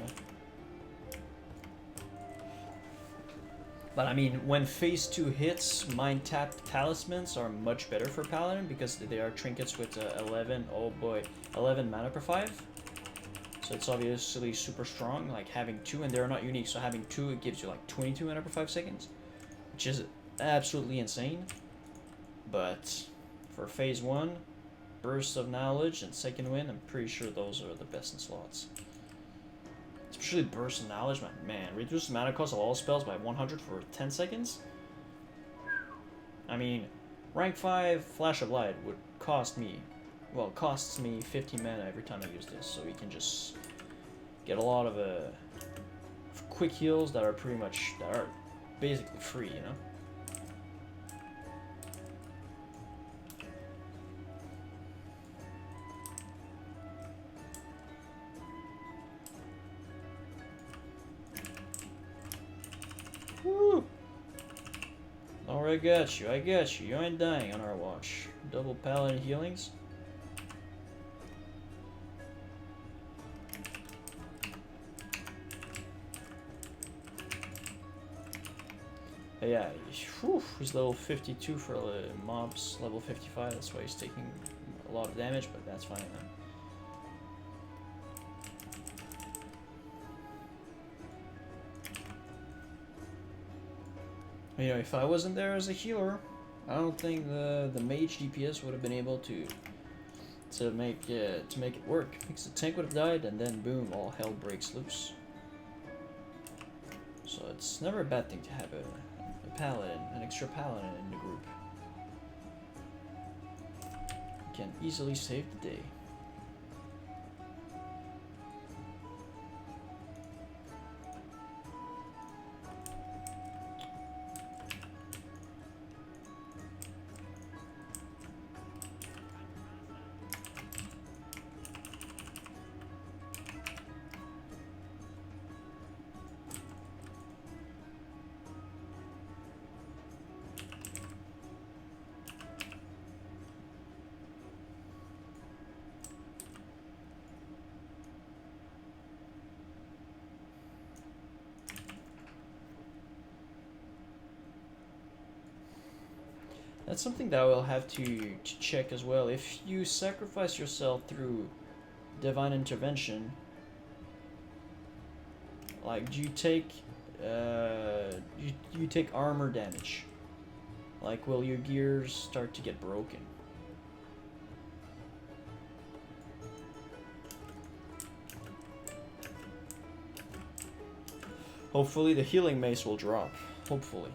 But I mean, when phase 2 hits, mind tapped talismans are much better for Paladin because they are trinkets with 11, oh boy, 11 mana per 5. So it's obviously super strong, like having 2, and they're not unique, so having 2, it gives you like 22 mana per 5 seconds, which is absolutely insane. But for phase 1, burst of knowledge and second wind, I'm pretty sure those are the best in slots. Especially burst of knowledge, man, reduce the mana cost of all spells by 100 for 10 seconds? I mean, rank 5 Flash of Light would cost me, well, it costs me 50 mana every time I use this, so we can just get a lot of quick heals that are basically free, you know? Woo! Alright, I got you. You ain't dying on our watch. Double Paladin healings. Yeah, whew, he's level 52 for mobs, level 55, that's why he's taking a lot of damage, but that's fine, man. You know, if I wasn't there as a healer, I don't think the mage DPS would have been able to make it work. Because the tank would have died, and then boom, all hell breaks loose. So it's never a bad thing to have a paladin, an extra paladin in the group. You can easily save the day. That's something that we'll have to check as well. If you sacrifice yourself through divine intervention, like, do you take you take armor damage? Like, will your gears start to get broken? Hopefully the healing mace will drop. Hopefully.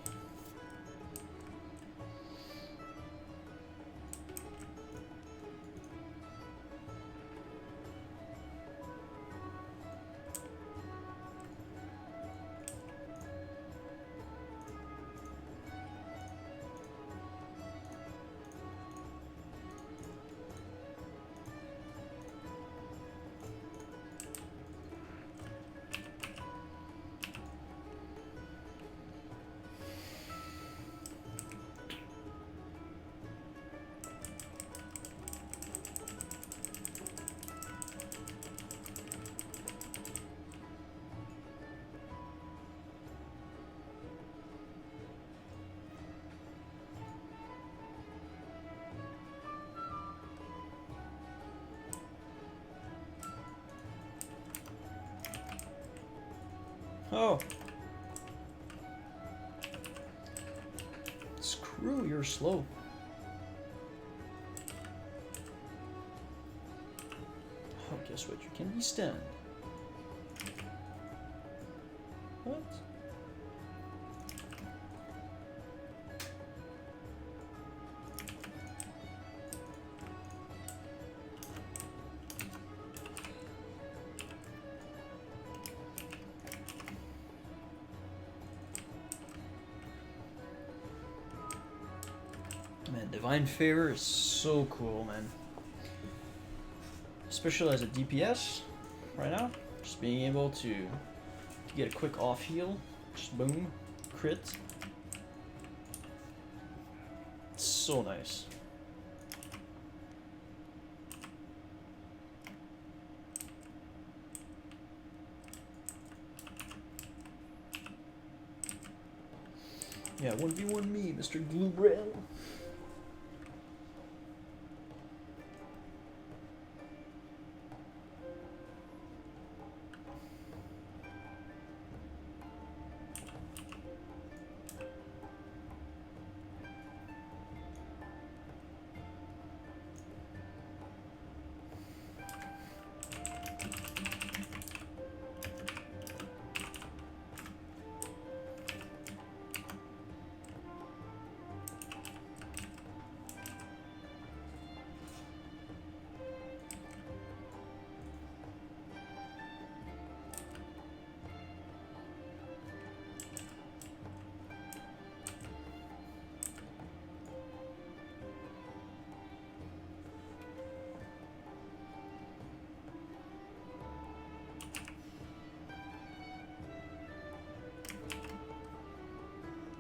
Oh. Screw, you're slow. Oh, guess what? You can be stunned. What? Man, Divine Favor is so cool, man. Especially as a DPS right now. Just being able to get a quick off heal. Just boom. Crit. It's so nice. Yeah, 1v1 me, Mr. Glubrel.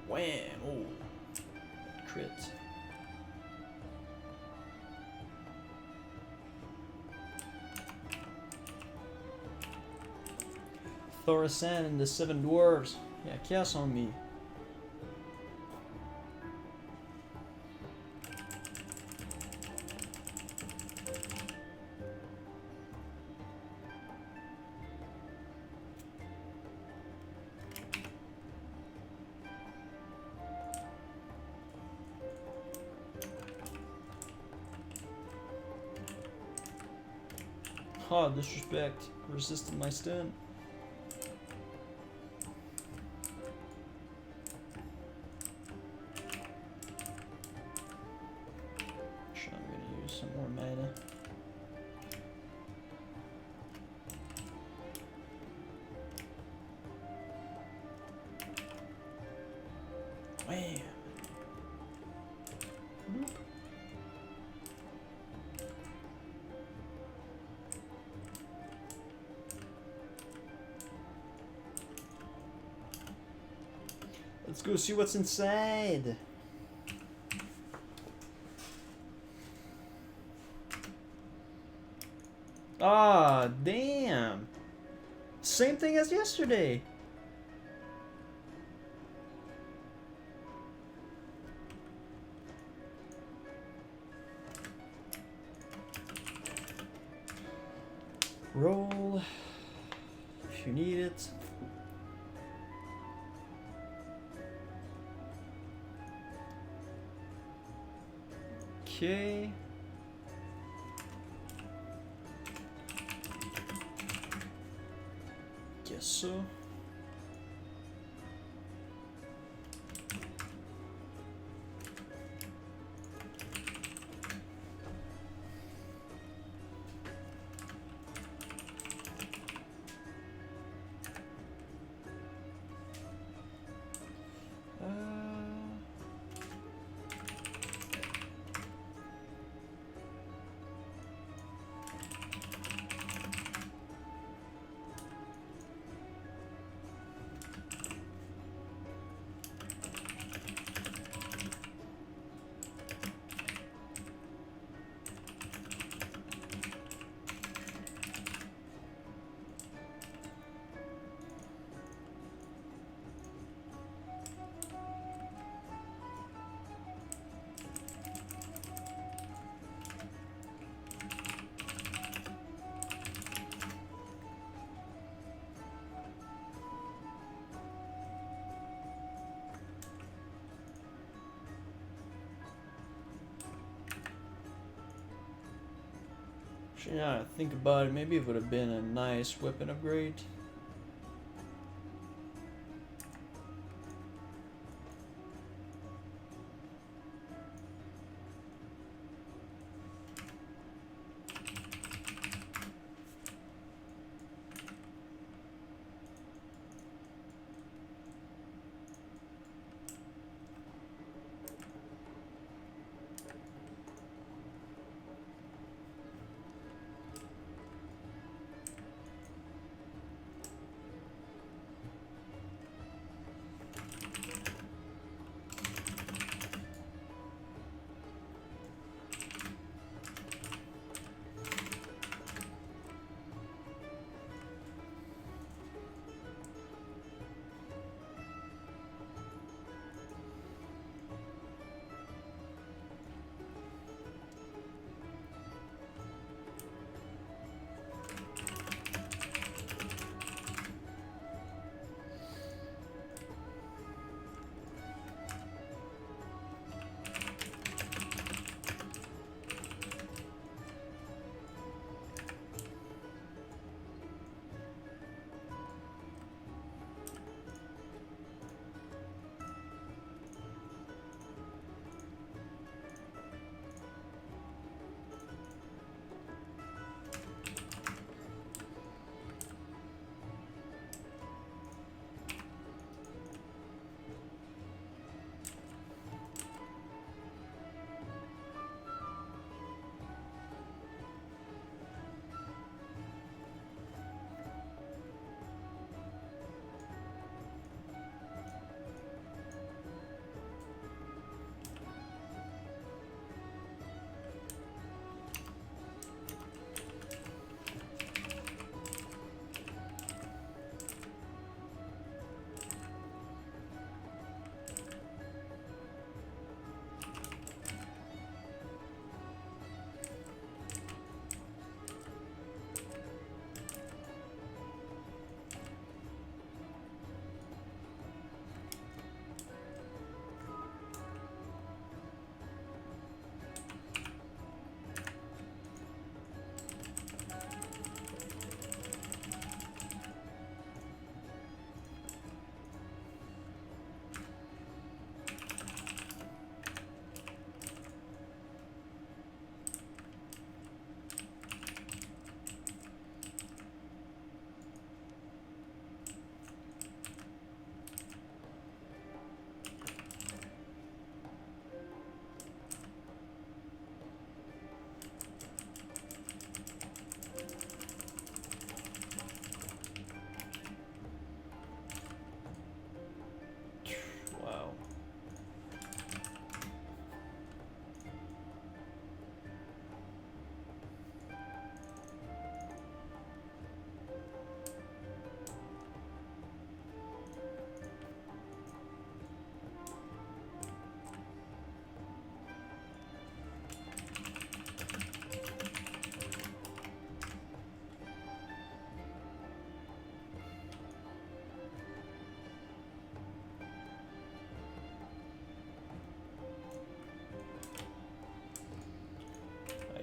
Wham! Oh, crit. Thorasan and the Seven Dwarves. Yeah, chaos on me. Oh, disrespect. Resisted my stun. Sure, I'm gonna use some more mana. Wham! Boop. Let's go see what's inside. Ah, damn. Same thing as yesterday. Roll if you need it. Okay. Guess so. Yeah, think about it. Maybe it would have been a nice weapon upgrade.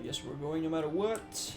I guess we're going no matter what.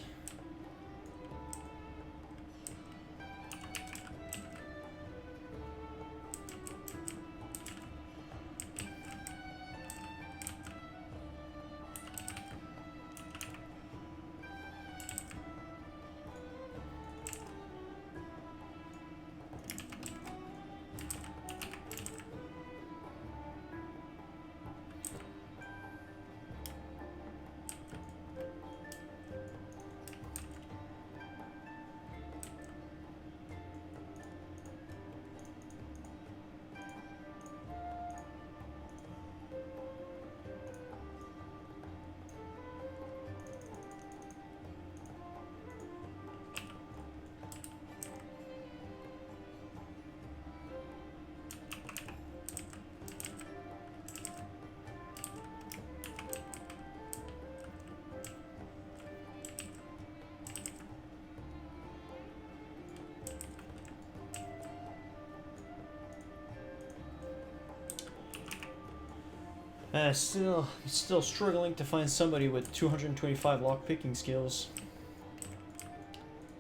Still struggling to find somebody with 225 lockpicking skills.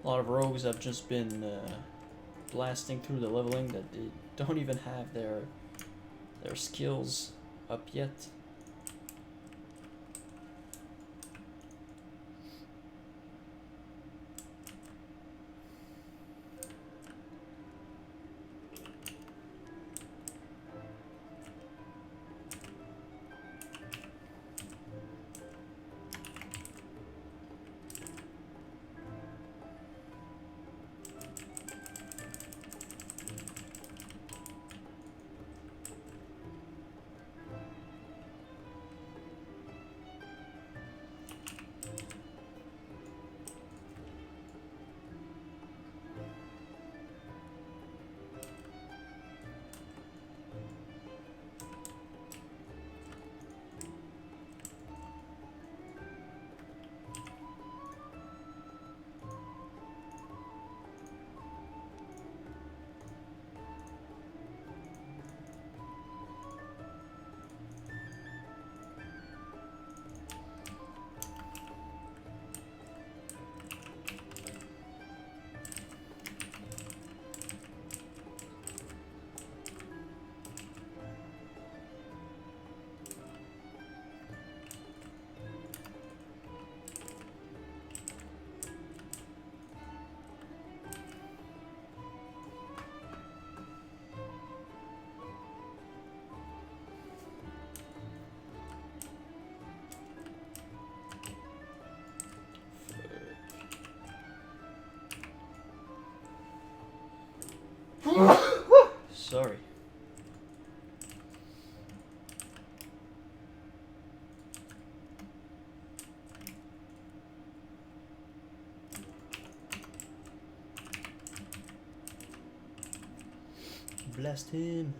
A lot of rogues have just been blasting through the leveling that they don't even have their skills up yet. Sorry. Blast him.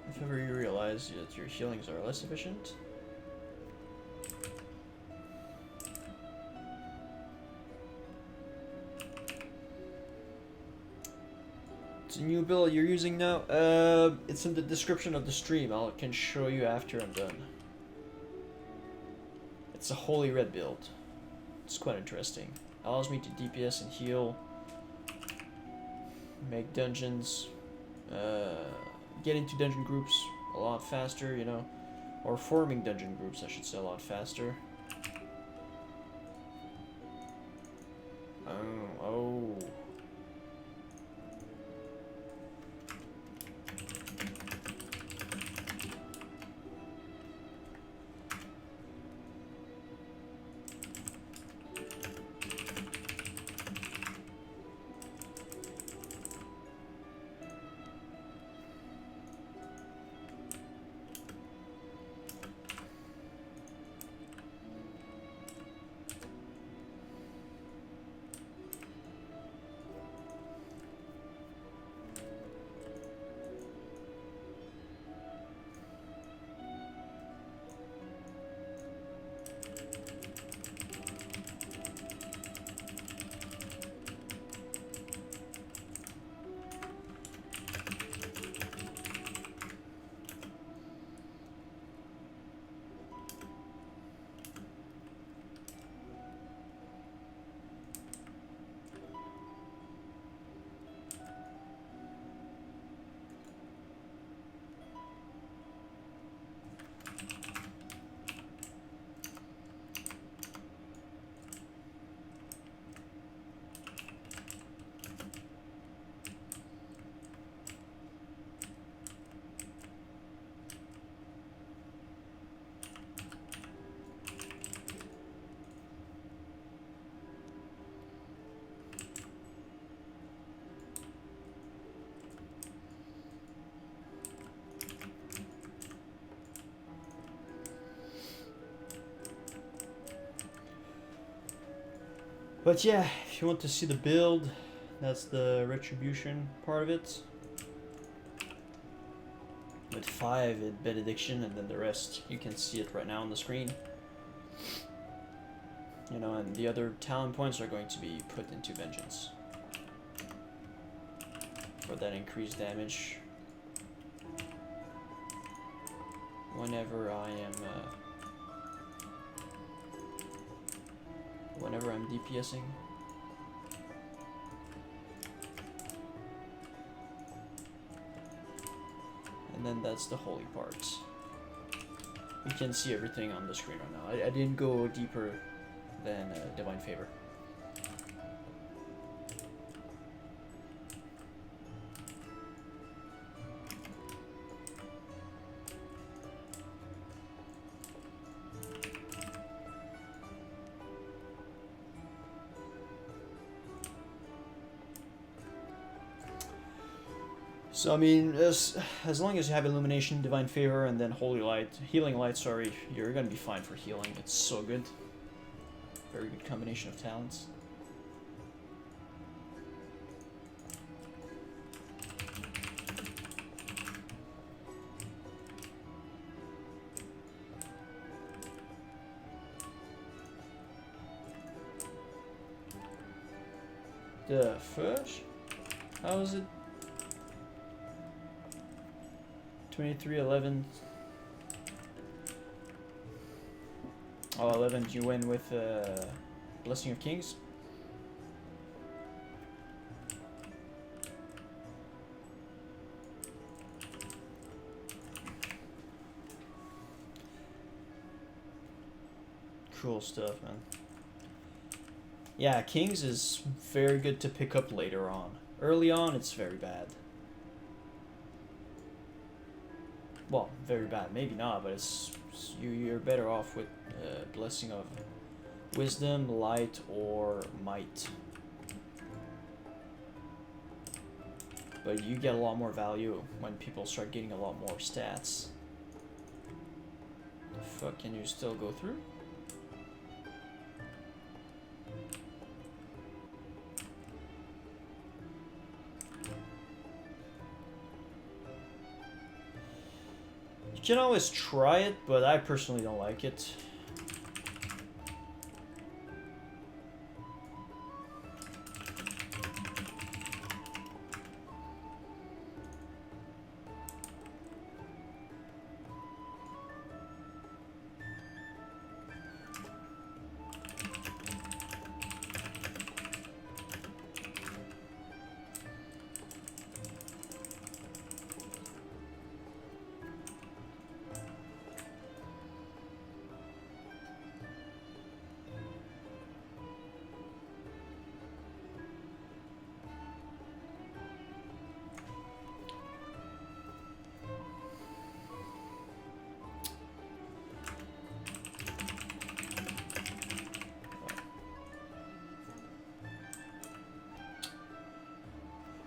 If ever you realize that your healings are less efficient, it's a new build you're using now. It's in the description of the stream. I can show you after I'm done. It's a holy red build. It's quite interesting. Allows me to DPS and heal, make dungeons, get into dungeon groups a lot faster, you know, or forming dungeon groups, I should say, a lot faster. Oh. But yeah, if you want to see the build, that's the retribution part of it. With 5 in benediction, and then the rest you can see it right now on the screen. You know, and the other talent points are going to be put into vengeance for that increased damage whenever I'm DPSing. And then that's the holy parts. You can see everything on the screen right now. I didn't go deeper than Divine Favor. So I mean, as long as you have Illumination, Divine Favor, and then Holy Light, Healing Light, sorry, you're gonna be fine for healing. It's so good. Very good combination of talents. The first? How is it? 23-11. Oh, 11, you win with Blessing of Kings. Cool stuff, man. Yeah, Kings is very good to pick up later on. Early on, it's very bad. Well, very bad, maybe not, but you're better off with Blessing of Wisdom, Light, or Might. But you get a lot more value when people start getting a lot more stats. The fuck, can you still go through? You can always try it, but I personally don't like it.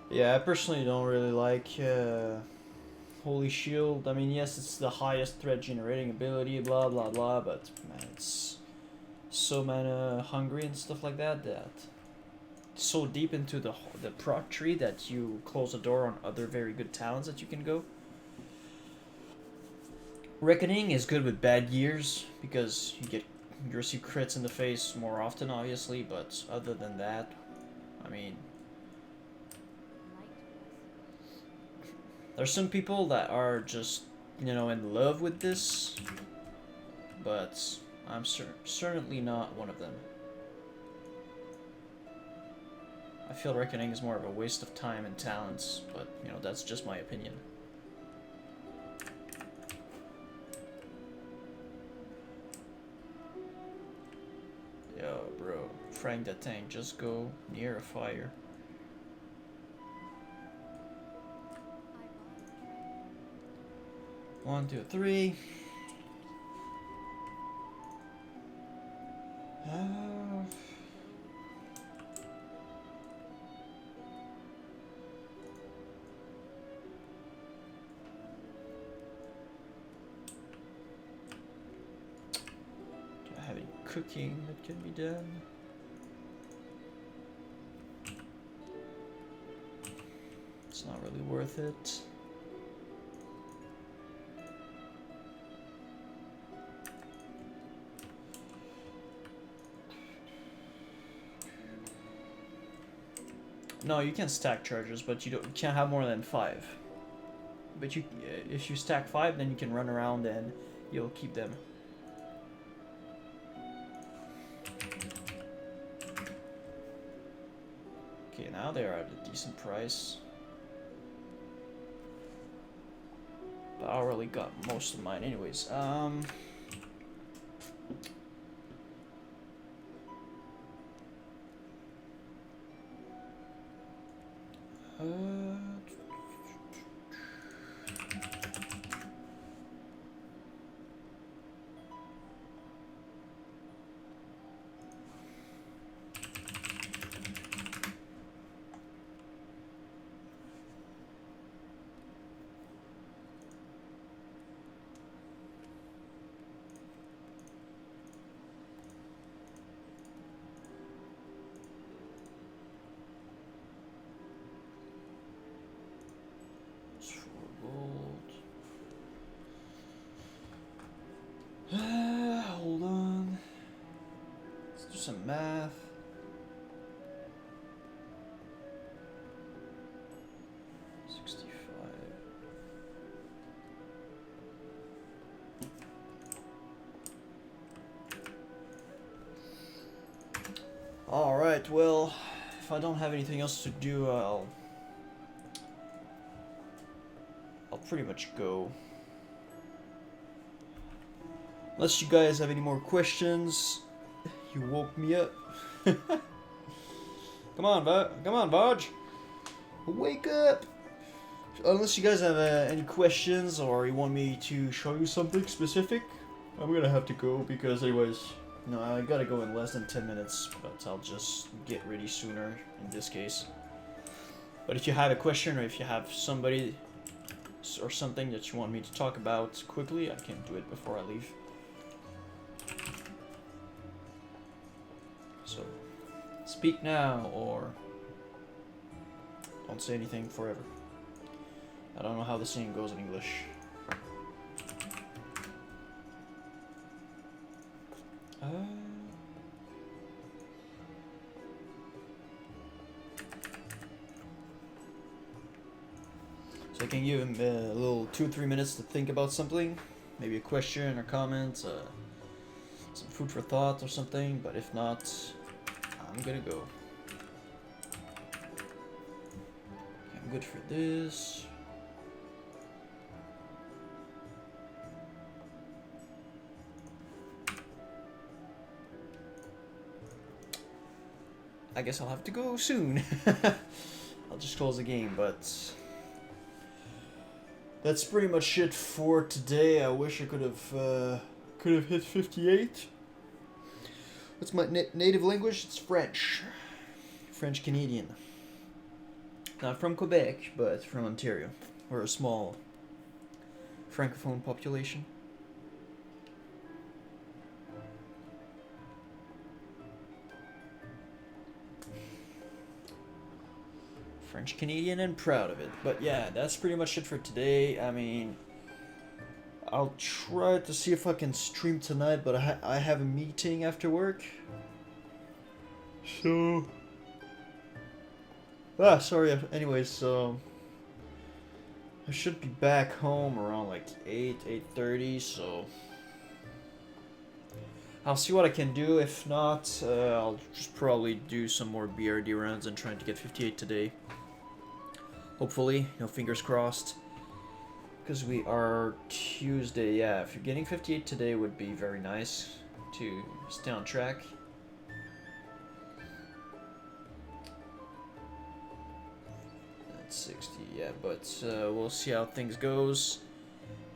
Yeah, I personally don't really like Holy Shield. I mean, yes, it's the highest threat generating ability, blah blah blah, but man, it's so mana hungry and stuff like that so deep into the proc tree that you close the door on other very good talents that you can go. Reckoning is good with bad gears because you receive crits in the face more often, obviously, but other than that, I mean, there's some people that are just, you know, in love with this, but I'm certainly not one of them. I feel Reckoning is more of a waste of time and talents, but, you know, that's just my opinion. Yo, bro, Frank that tank, just go near a fire. One, two, three. Do I have any cooking that can be done?
It's not really worth it. No, you can stack charges, but you can't have more than 5. But if you stack 5, then you can run around and you'll keep them. Okay, now they are at a decent price. But I already got most of mine anyways. Hold on. Let's do some math. Alright, well, if I don't have anything else to do, I'll pretty much go. Unless you guys have any more questions. You woke me up. Come on, Vaj. Wake up! Unless you guys have any questions or you want me to show you something specific, I'm gonna have to go because anyways, no, I gotta go in less than 10 minutes, but I'll just get ready sooner in this case. But if you have a question or if you have somebody or something that you want me to talk about quickly, I can do it before I leave. So, speak now or don't say anything forever. I don't know how the saying goes in English. So I can give him a little 2-3 minutes to think about something, maybe a question or comment, some food for thought or something, but if not, I'm gonna go. Okay, I'm good for this. I guess I'll have to go soon. I'll just close the game, but that's pretty much it for today. I wish I could have hit 58. What's my native language? It's French. French Canadian. Not from Quebec, but from Ontario. We're a small francophone population. French Canadian and proud of it. But yeah, that's pretty much it for today. I mean, I'll try to see if I can stream tonight, but I have a meeting after work. So... sorry. Anyways, I should be back home around like 8:30, so... I'll see what I can do. If not, I'll just probably do some more BRD runs and trying to get 58 today. Hopefully, fingers crossed. Because we are Tuesday, yeah, if you're getting 58 today would be very nice to stay on track. That's 60, yeah, but we'll see how things goes.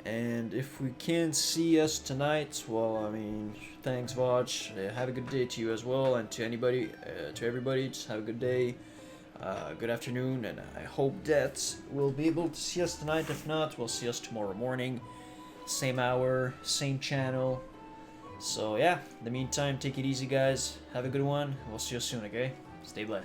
And if we can see us tonight, well, I mean, thanks, Vaj. Have a good day to you as well, and to anybody, to everybody, just have a good day. Good afternoon, and I hope that we'll be able to see us tonight. If not, we'll see us tomorrow morning. Same hour, same channel. So yeah, in the meantime, take it easy, guys. Have a good one. We'll see you soon, okay? Stay blessed.